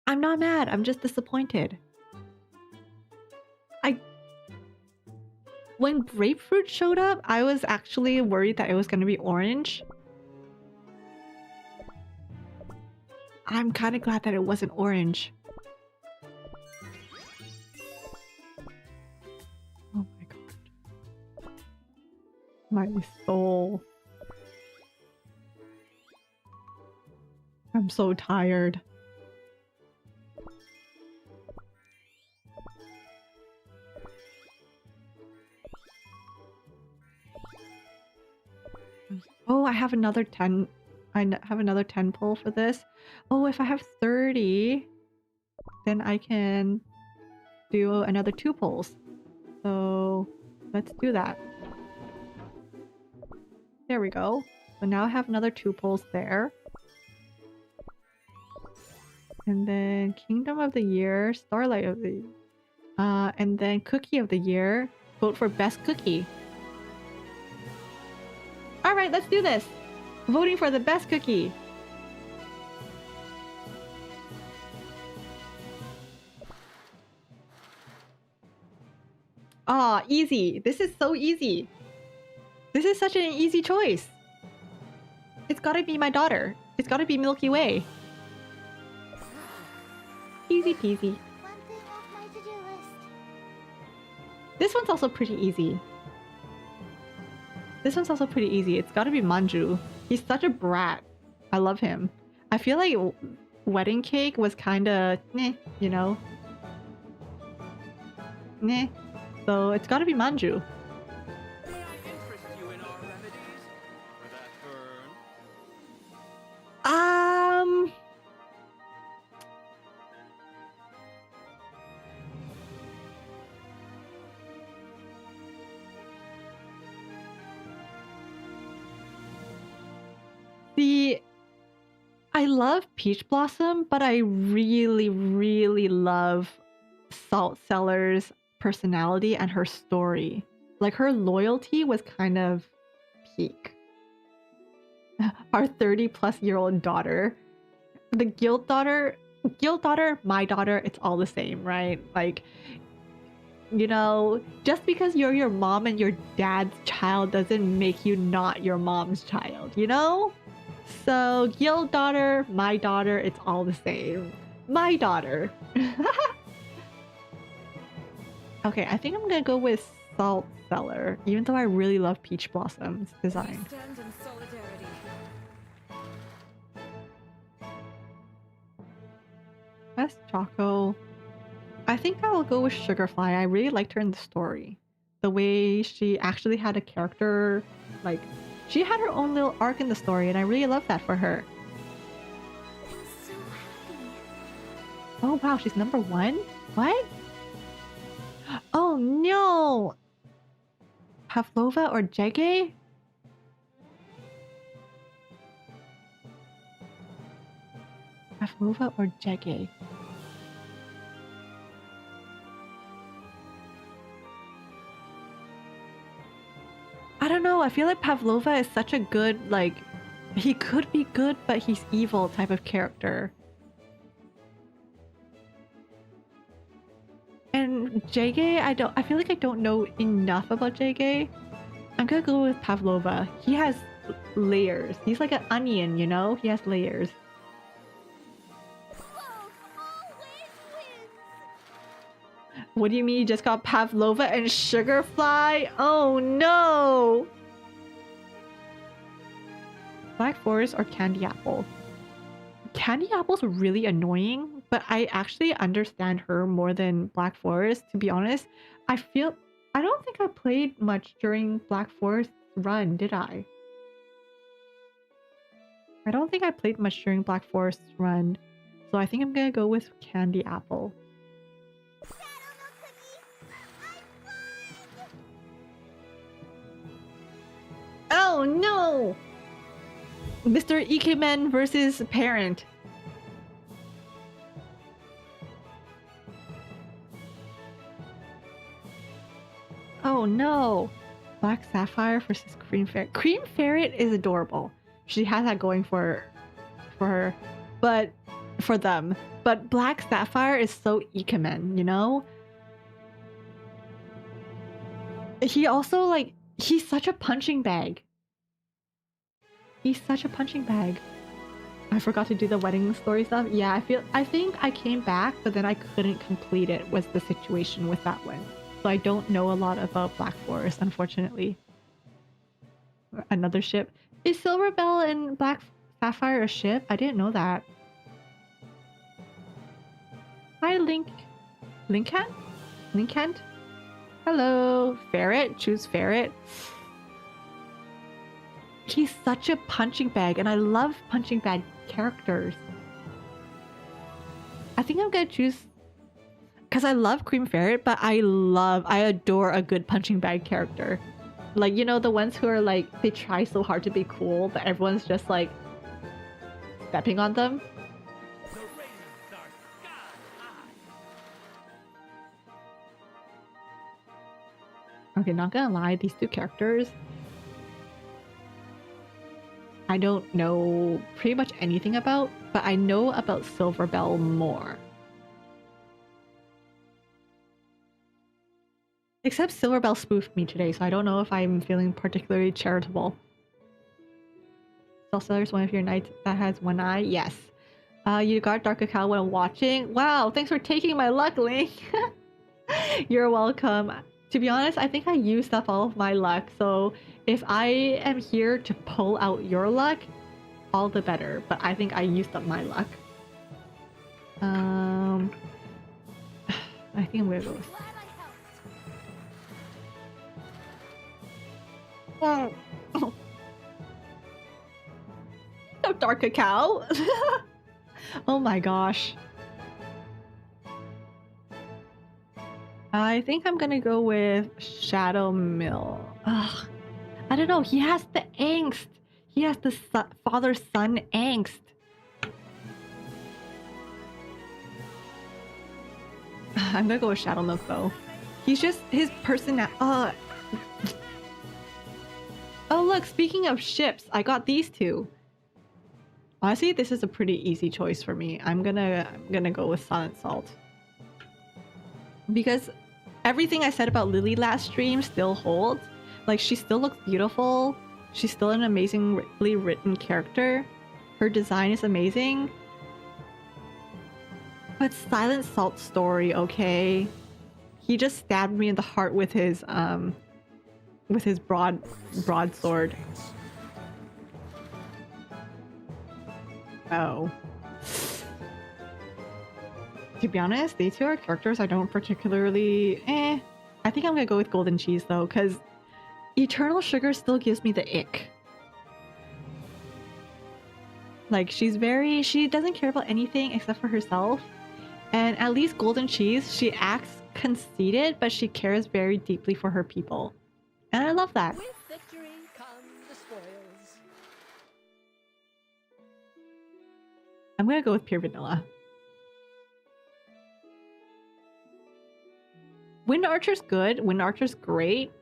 I'm not mad. I'm just disappointed. When grapefruit showed up, I was actually worried that it was gonna be orange. I'm kind of glad that it wasn't orange. Oh my god. My soul. I'm so tired. Oh, I have another 10. Have another 10 pull for this. Oh, if I have 30, then I can do another 2 pulls. So let's do that. There we go. So now I have another 2 pulls there. And then Kingdom of the Year, Starlight of the and then Cookie of the Year. Vote for best cookie. Alright, let's do this. Voting for the best cookie. Ah, easy. This is so easy. This is such an easy choice. It's gotta be my daughter. It's gotta be Milky Way. Easy peasy.
One thing off my to-do list.
This one's also pretty easy. This one's also pretty easy. It's gotta be Manju. He's such a brat. I love him. I feel like Wedding Cake was kinda meh, you know? Meh. So it's gotta be Manju.
May I interest you in our remedies for that burn?
See, I love Peach Blossom, but I really, really love Salt Cellar's personality and her story. Like, her loyalty was kind of peak. Our 30-plus-year-old daughter. The guild daughter, my daughter, it's all the same, right? Like, you know, just because you're your mom and your dad's child doesn't make you not your mom's child, you know? So, guild daughter, my daughter, it's all the same. My daughter. Okay, I think I'm gonna go with Salt Cellar, even though I really love Peach Blossom's design.
We stand in solidarity.
Best Choco. I think I will go with Sugarfly. I really liked her in the story. The way she actually had a character, like, she had her own little arc in the story, and I really love that for her.
I'm so happy.
Oh wow, she's number 1? What? Oh no! Pavlova or Jege? Pavlova or Jege? I don't know, I feel like Pavlova is such a good, like, he could be good, but he's evil type of character. And Jege, I feel like I don't know enough about Jege. I'm gonna go with Pavlova. He has layers. He's like an onion, you know? He has layers.
Love always wins.
What do you mean you just got Pavlova and Sugarfly? Oh no! Black Forest or Candy Apple? Candy Apple's really annoying, but I actually understand her more than Black Forest, to be honest. I don't think I played much during Black Forest's run, did I? I don't think I played much during Black Forest's run, so I think I'm gonna go with Candy Apple. Oh no! Mr. Ikemen versus Parent. Oh no! Black Sapphire versus Cream Ferret. Cream Ferret is adorable. She has that going for her, but for them. But Black Sapphire is so ikemen, you know? He also like he's such a punching bag. He's such a punching bag. I forgot to do the wedding story stuff. Yeah, I think I came back, but then I couldn't complete it was the situation with that one. So I don't know a lot about Black Forest, unfortunately. Another ship. Is Silver Bell and Black Sapphire a ship? I didn't know that. Hi, Linkan? Hello. Ferret? Choose Ferret. He's such a punching bag, and I love punching bag characters. I think I'm gonna choose... Because I love Cream Ferret, but I adore a good punching bag character. Like, you know, the ones who are like, they try so hard to be cool, but everyone's just like... stepping on them.
The ratings are sky high.
Okay, not gonna lie, these two characters... I don't know pretty much anything about, but I know about Silver Bell more. Except Silver Bell spoofed me today, so I don't know if I'm feeling particularly charitable. Soulseller's one of your knights that has one eye? Yes. You got Dark Cacao when watching? Wow, thanks for taking my luck, Link! You're welcome. To be honest, I think I used up all of my luck, so if I am here to pull out your luck, all the better. But I think I used up my luck. I think I'm gonna go with... Oh. No Dark Cacao! Oh my gosh. I think I'm gonna go with Shadow Mill. Ugh. I don't know, he has the angst. He has the father-son angst. I'm gonna go with Shadow Milk though. He's just his personality. Oh look, speaking of ships, I got these two. Honestly, this is a pretty easy choice for me. I'm gonna go with Silent Salt. Because everything I said about Lily last stream still holds. Like, she still looks beautiful. She's still an amazingly written character. Her design is amazing. But Silent Salt's story, okay? He just stabbed me in the heart with his broadsword. Oh. To be honest, these two are characters I don't particularly... I think I'm gonna go with Golden Cheese though, because Eternal Sugar still gives me the ick. Like, she doesn't care about anything except for herself. And at least Golden Cheese, she acts conceited, but she cares very deeply for her people. And I love that.
With victory come the spoils.
I'm gonna go with Pure Vanilla. Wind Archer's good. Wind Archer's great.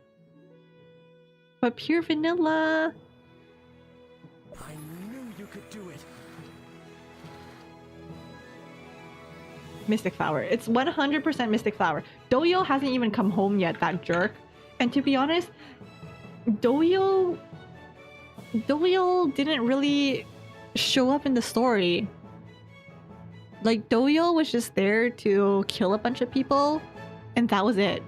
But Pure Vanilla...
I knew you could do it.
Mystic Flower. It's 100% Mystic Flower. Doyo hasn't even come home yet, that jerk. And to be honest, Doyo didn't really show up in the story. Like, Doyo was just there to kill a bunch of people, and that was it.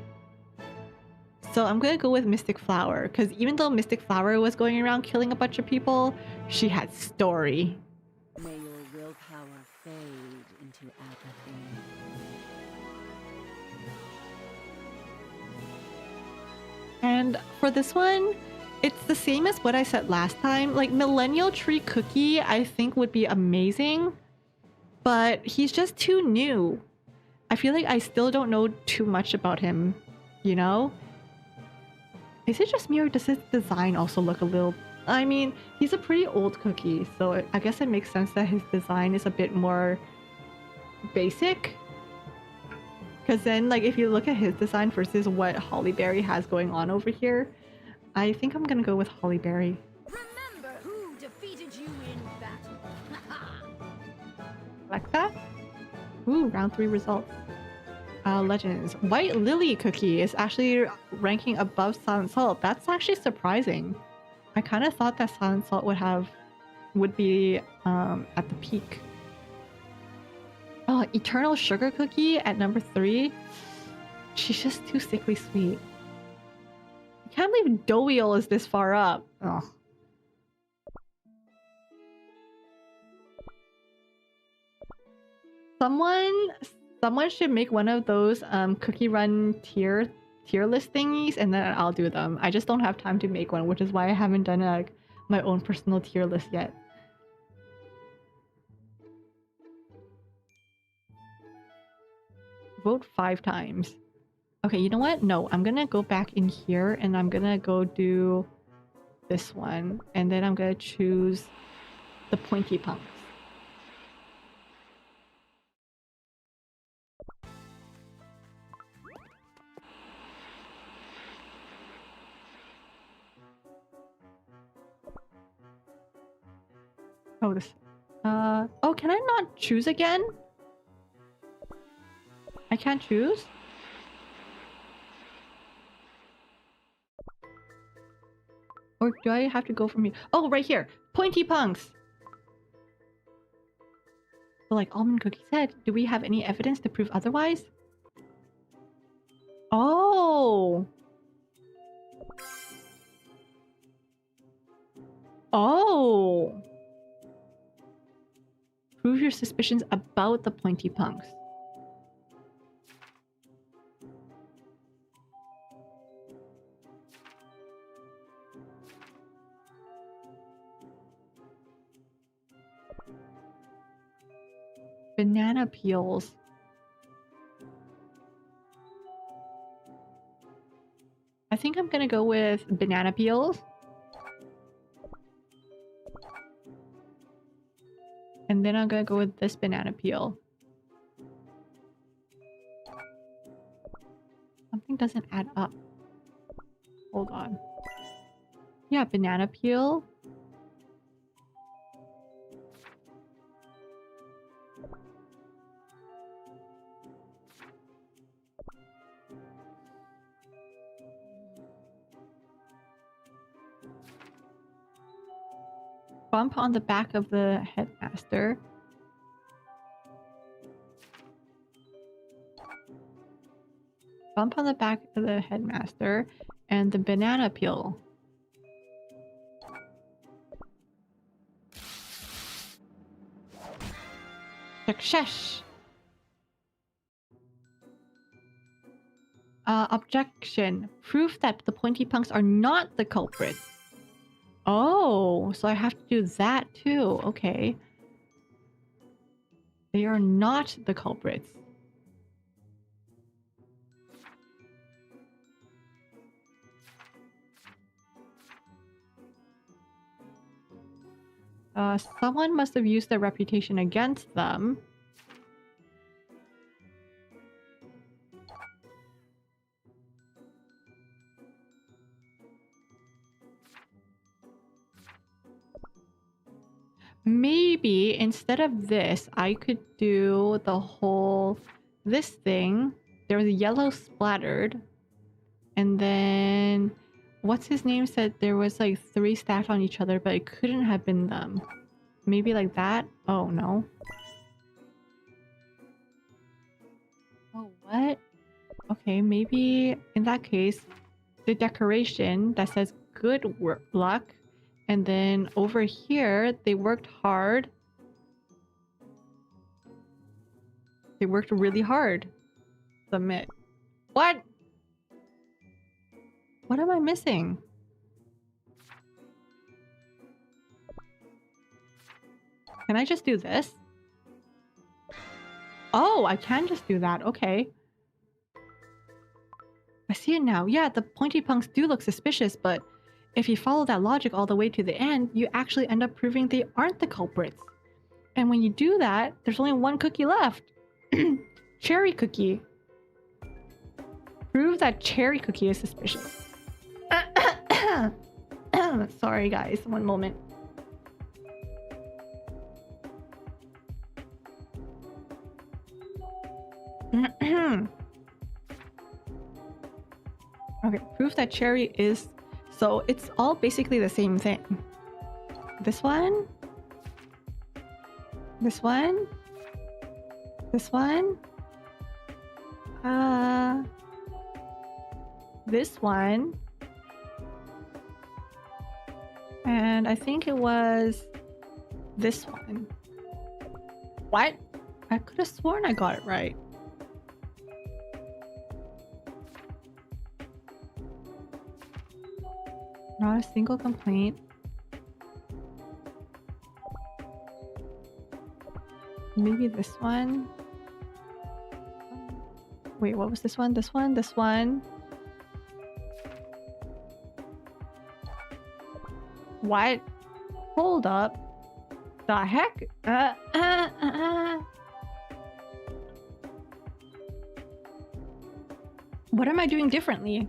So I'm gonna go with Mystic Flower, because even though Mystic Flower was going around killing a bunch of people, she had story.
May your willpower fade into apathy.
And for this one, it's the same as what I said last time. Like, Millennial Tree Cookie, I think would be amazing, but he's just too new. I feel like I still don't know too much about him, you know? Is it just me, or does his design also look a little... I mean, he's a pretty old cookie, so I guess it makes sense that his design is a bit more basic. Because then, like, if you look at his design versus what Holly Berry has going on over here, I think I'm gonna go with Hollyberry.
Remember who defeated you in battle.
Like that? Ooh, round 3 results. Legends. White Lily Cookie is actually ranking above Silent Salt. That's actually surprising. I kind of thought that Silent Salt would be at the peak. Oh, Eternal Sugar Cookie at number 3. She's just too sickly sweet. I can't believe Dowiel is this far up. Oh. Someone should make one of those cookie run tier list thingies, and then I'll do them. I just don't have time to make one, which is why I haven't done my own personal tier list yet. Vote 5 times. Okay, you know what? No, I'm gonna go back in here and I'm gonna go do this one, and then I'm gonna choose the pointy punks. Oh, this. Oh, can I not choose again? I can't choose? Or do I have to go from here? Oh, right here. Pointy punks! So like Almond Cookie said, do we have any evidence to prove otherwise? Oh! Oh! Prove your suspicions about the pointy punks. Banana peels. I think I'm gonna go with banana peels. And then I'm gonna go with this banana peel. Something doesn't add up. Hold on. Yeah, banana peel. Bump on the back of the headmaster. Bump on the back of the headmaster and the banana peel. Success! Objection. Proof that the pointy punks are not the culprits. Oh, so I have to do that too. Okay. They are not the culprits. Someone must have used their reputation against them. Maybe instead of this, I could do the whole this thing. There was a yellow splattered, and then what's his name said there was like 3 stacked on each other, but it couldn't have been them. Maybe like that. Oh no. Oh what? Okay, maybe in that case, the decoration that says good luck. And then over here, they worked hard. They worked really hard. Submit. What? What am I missing? Can I just do this? Oh, I can just do that. Okay. I see it now. Yeah, the pointy punks do look suspicious, but if you follow that logic all the way to the end, you actually end up proving they aren't the culprits. And when you do that, there's only 1 cookie left. Cherry cookie. Prove that cherry cookie is suspicious. Sorry guys, one moment. Okay, proof that cherry is... So it's all basically the same thing. This one. This one. This one. This one. And I think it was this one. What? I could have sworn I got it right. Not a single complaint. Maybe this one. Wait, what was this one? This one? This one? What? Hold up. The heck? What am I doing differently?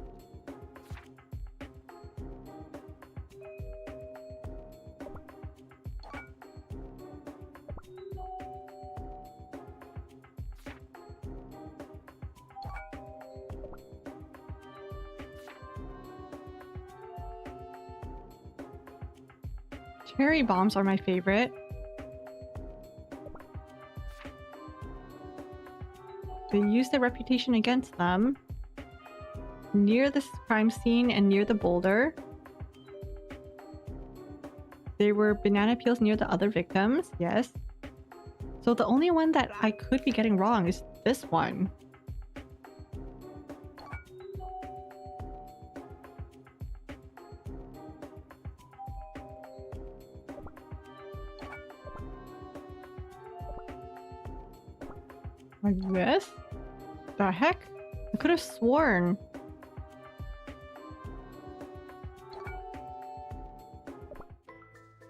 Cherry bombs are my favorite. They use their reputation against them. Near the crime scene and near the boulder. There were banana peels near the other victims, yes. So the only one that I could be getting wrong is this one. Like this? The heck? I could have sworn.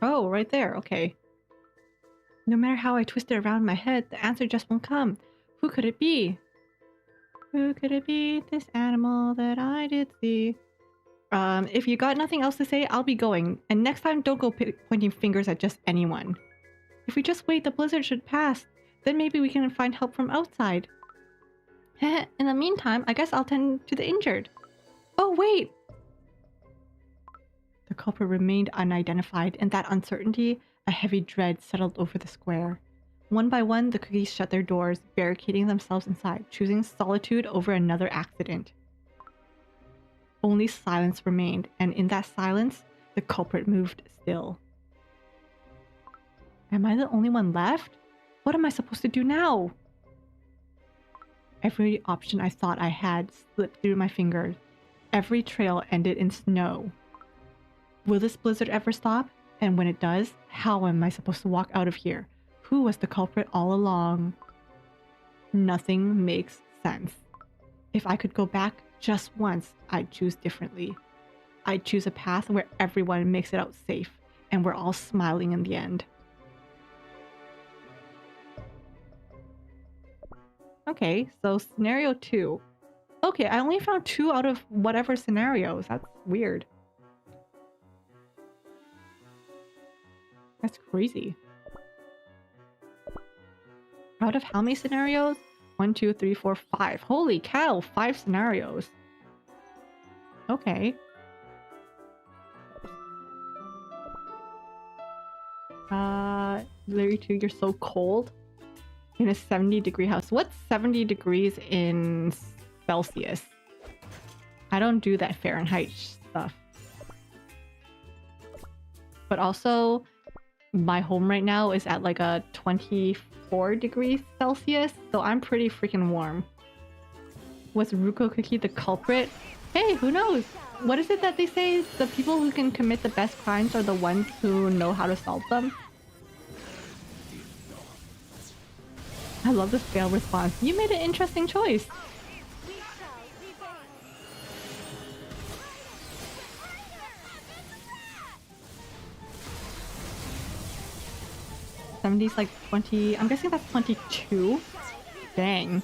Oh, right there. Okay. No matter how I twist it around my head, the answer just won't come. Who could it be? Who could it be? This animal that I did see. If you got nothing else to say, I'll be going. And next time, don't go pointing fingers at just anyone. If we just wait, the blizzard should pass. Then maybe we can find help from outside. In the meantime, I guess I'll tend to the injured. Oh, wait! The culprit remained unidentified. In that uncertainty, a heavy dread settled over the square. One by one, the cookies shut their doors, barricading themselves inside, choosing solitude over another accident. Only silence remained, and in that silence, the culprit moved still. Am I the only one left? What am I supposed to do now? Every option I thought I had slipped through my fingers. Every trail ended in snow. Will this blizzard ever stop? And when it does, how am I supposed to walk out of here? Who was the culprit all along? Nothing makes sense. If I could go back just once, I'd choose differently. I'd choose a path where everyone makes it out safe, and we're all smiling in the end. Okay, so scenario 2. Okay, I only found 2 out of whatever scenarios. That's weird. That's crazy. Out of how many scenarios? 1, 2, 3, 4, 5. Holy cow, 5 scenarios. Okay. Larry 2, you're so cold. In a 70-degree house. What's 70 degrees in Celsius? I don't do that Fahrenheit stuff. But also, my home right now is at like a 24 degrees Celsius, so I'm pretty freaking warm. Was Ruko Cookie the culprit? Hey, who knows? What is it that they say? The people who can commit the best crimes are the ones who know how to solve them? I love the fail response. You made an interesting choice.
We shall revive.
70's like 20. I'm guessing that's 22. Dang.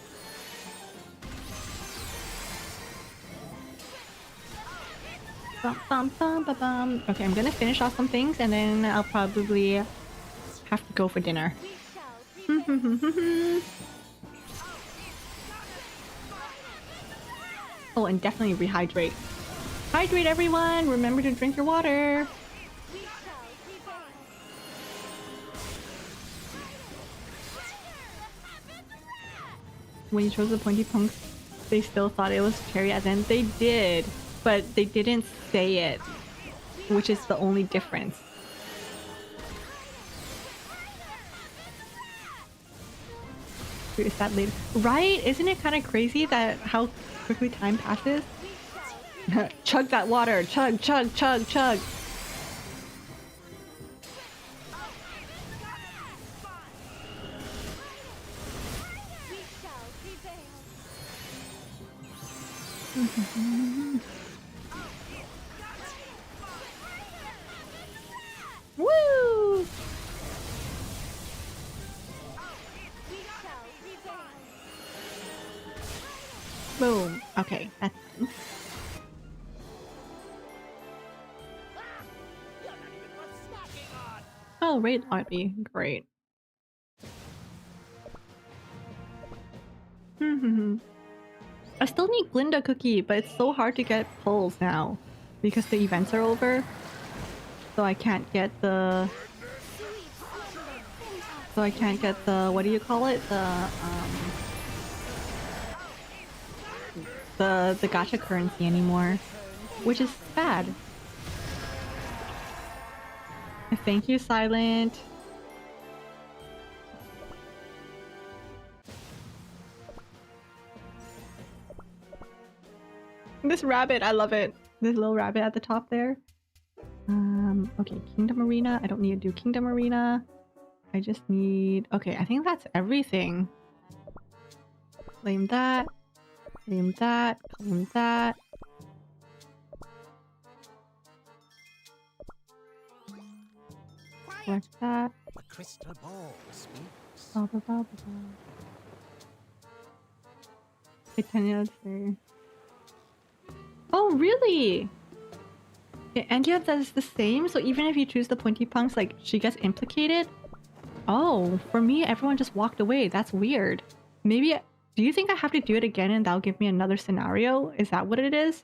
Bum, bum, bum, bum, bum. Okay, I'm gonna finish off some things and then I'll probably have to go for dinner. Oh, and definitely rehydrate. Hydrate, everyone! Remember to drink your water! When you chose the pointy punks, they still thought it was cherry at the end. They did, but they didn't say it, which is the only difference. Is that later? Right? Isn't it kind of crazy that how quickly time passes? Chug that water! Chug, chug, chug, chug! Woo! Boom. Okay, that's done. Oh, raid lobby. Great. I still need Glinda cookie, but it's so hard to get pulls now because the events are over. So I can't get the... what do you call it? The gacha currency anymore, which is sad. Thank you, Silent. This rabbit, I love it. This little rabbit at the top there. Okay, Kingdom Arena. I don't need to do Kingdom Arena. I just need... Okay, I think that's everything. Claim that. Claim that. Claim that. Collect that.
The crystal ball speaks.
Blah, blah, blah, blah, blah. Titania, there. Oh, really? Yeah, Angia does the same, so even if you choose the pointy punks, like, she gets implicated? Oh, for me, everyone just walked away. That's weird. Maybe... Do you think I have to do it again and that'll give me another scenario? Is that what it is?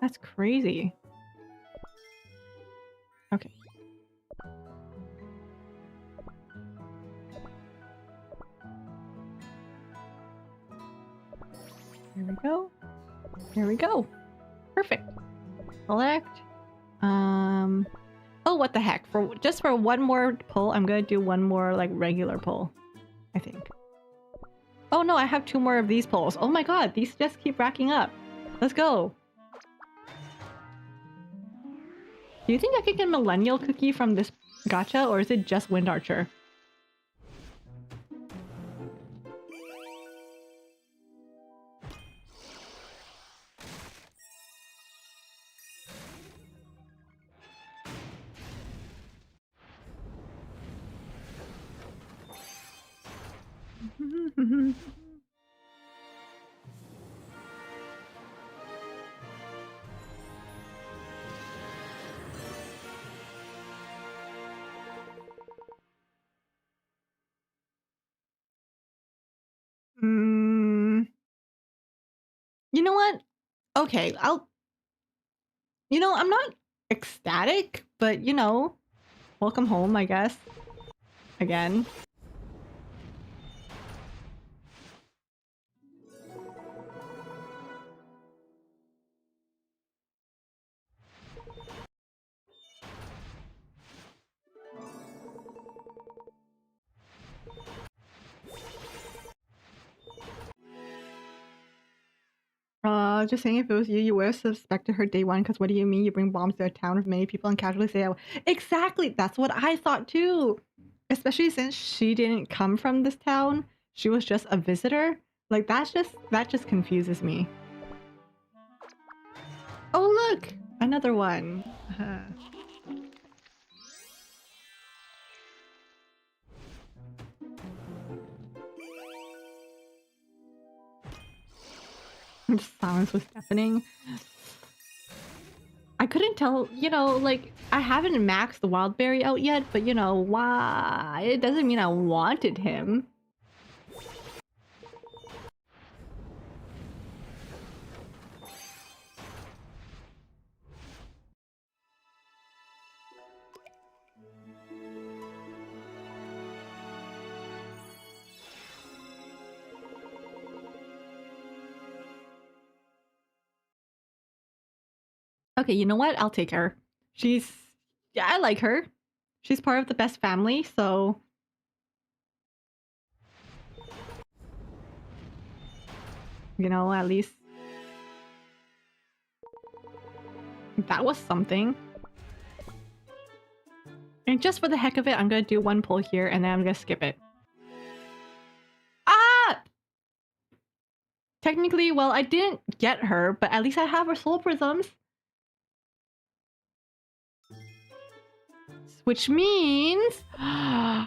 That's crazy. Okay. Here we go. Here we go. Perfect. Select. Oh, what the heck? Just for one more pull, I'm gonna do one more like regular pull. I think. Oh no, I have 2 more of these pulls. Oh my god, these just keep racking up. Let's go. Do you think I could get Millennial Cookie from this gacha, or is it just Wind Archer? You know what? Okay, You know, I'm not ecstatic, but you know, welcome home, I guess. Again. Just saying, if it was you, you would have suspected her day one, because what do you mean you bring bombs to a town with many people and casually say, oh, exactly, that's what I thought too! Especially since she didn't come from this town, she was just a visitor. Like, that just confuses me. Oh look! Another one! The silence was deafening. I couldn't tell, you know, like, I haven't maxed the Wildberry out yet, but you know, why? It doesn't mean I wanted him. Okay, you know what? I'll take her. She's... yeah, I like her. She's part of the best family, so... you know, at least... that was something. And just for the heck of it, I'm gonna do one pull here, and then I'm gonna skip it. Ah! Technically, well, I didn't get her, but at least I have her soul prisms. Which means... wow,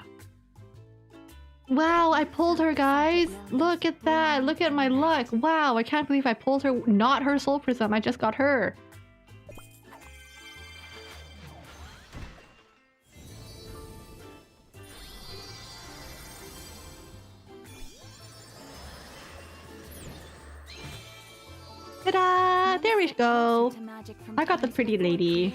I pulled her, guys. Look at that. Look at my luck. Wow, I can't believe I pulled her. Not her soul prism. I just got her. Ta-da! There we go. I got the pretty lady.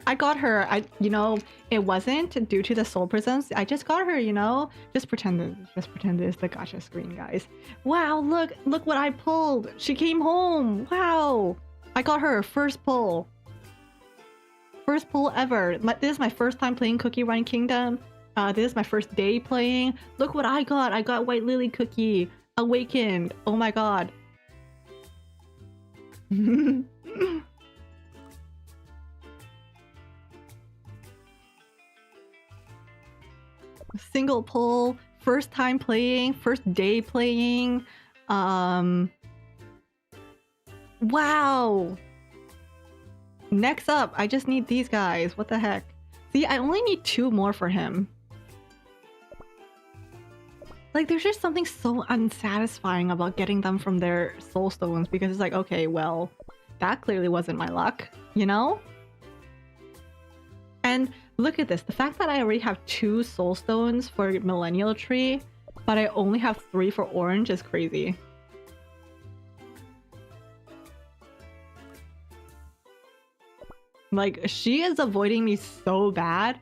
I got her. You know, it wasn't due to the soul prisms. I just got her, you know. Just pretend it's the gacha screen, guys. Wow, look what I pulled. She came home. Wow. I got her first pull. First pull ever. This is my first time playing Cookie Run Kingdom. This is my first day playing. Look what I got. I got White Lily Cookie. Awakened. Oh my god. Single pull, first time playing, first day playing. Wow. Next up, I just need these guys. What the heck? See, I only need 2 more for him. Like, there's just something so unsatisfying about getting them from their soul stones, because it's like, okay, well, that clearly wasn't my luck, you know? And look at this. The fact that I already have 2 soul stones for Millennial Tree, but I only have 3 for Orange is crazy. Like, she is avoiding me so bad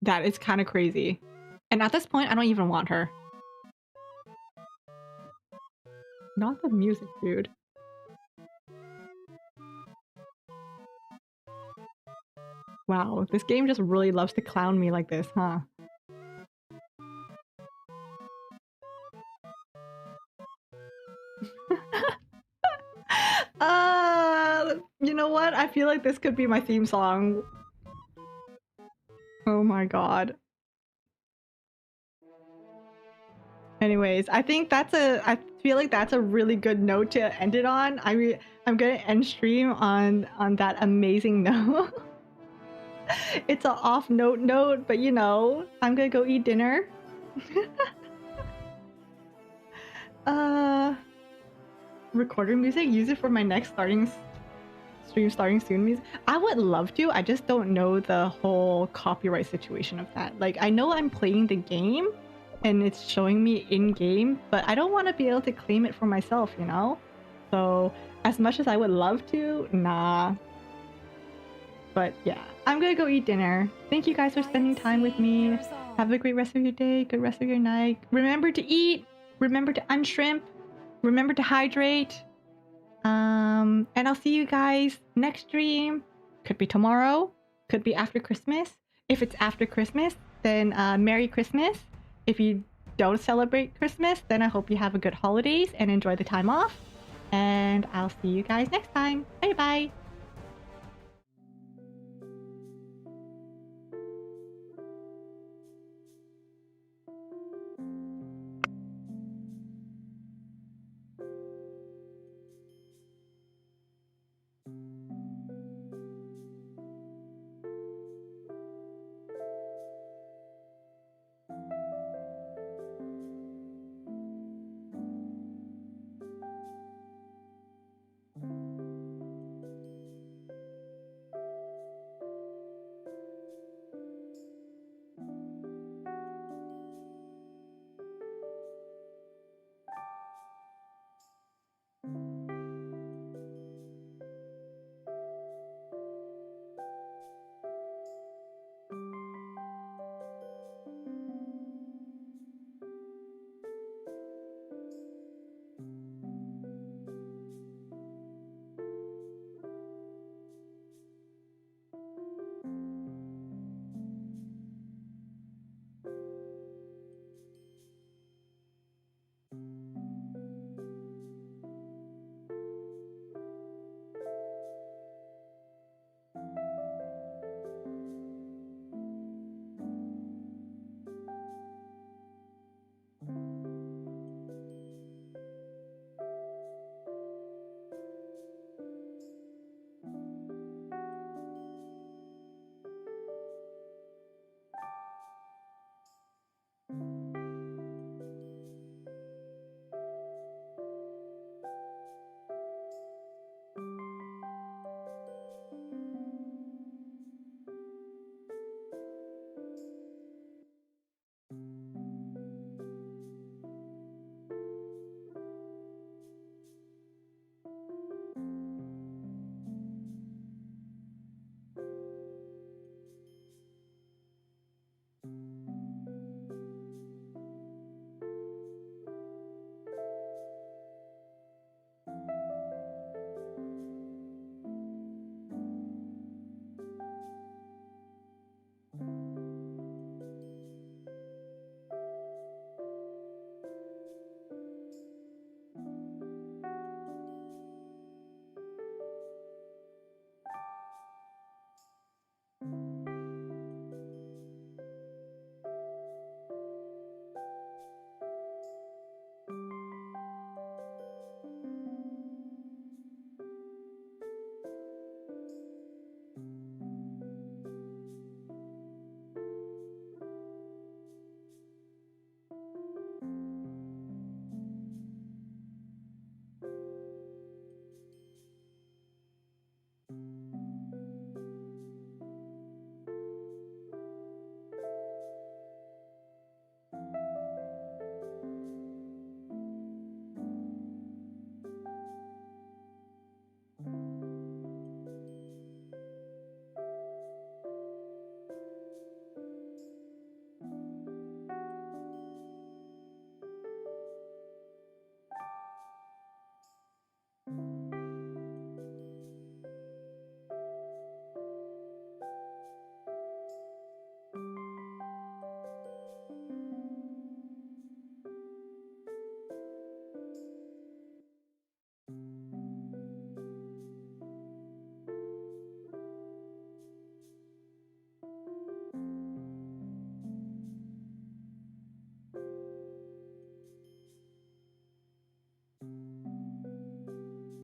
that it's kind of crazy. And at this point, I don't even want her. Not the music, dude. Wow, this game just really loves to clown me like this, huh? You know what? I feel like this could be my theme song. Oh my god. Anyways, I think I feel like that's a really good note to end it on. I'm gonna end stream on that amazing note. It's an off note, but you know, I'm gonna go eat dinner. Recording music, use it for my next stream starting soon music. I would love to, I just don't know the whole copyright situation of that. Like, I know I'm playing the game and it's showing me in game, but I don't want to be able to claim it for myself, you know? So as much as I would love to, nah. But yeah, I'm gonna go eat dinner. Thank you guys for spending time with me. Have a great rest of your day, good rest of your night. Remember to eat, remember to unshrimp, remember to hydrate. And I'll see you guys next stream. Could be tomorrow, could be after Christmas. If it's after Christmas, then Merry Christmas. If you don't celebrate Christmas, then I hope you have a good holidays and enjoy the time off. And I'll see you guys next time. Bye bye.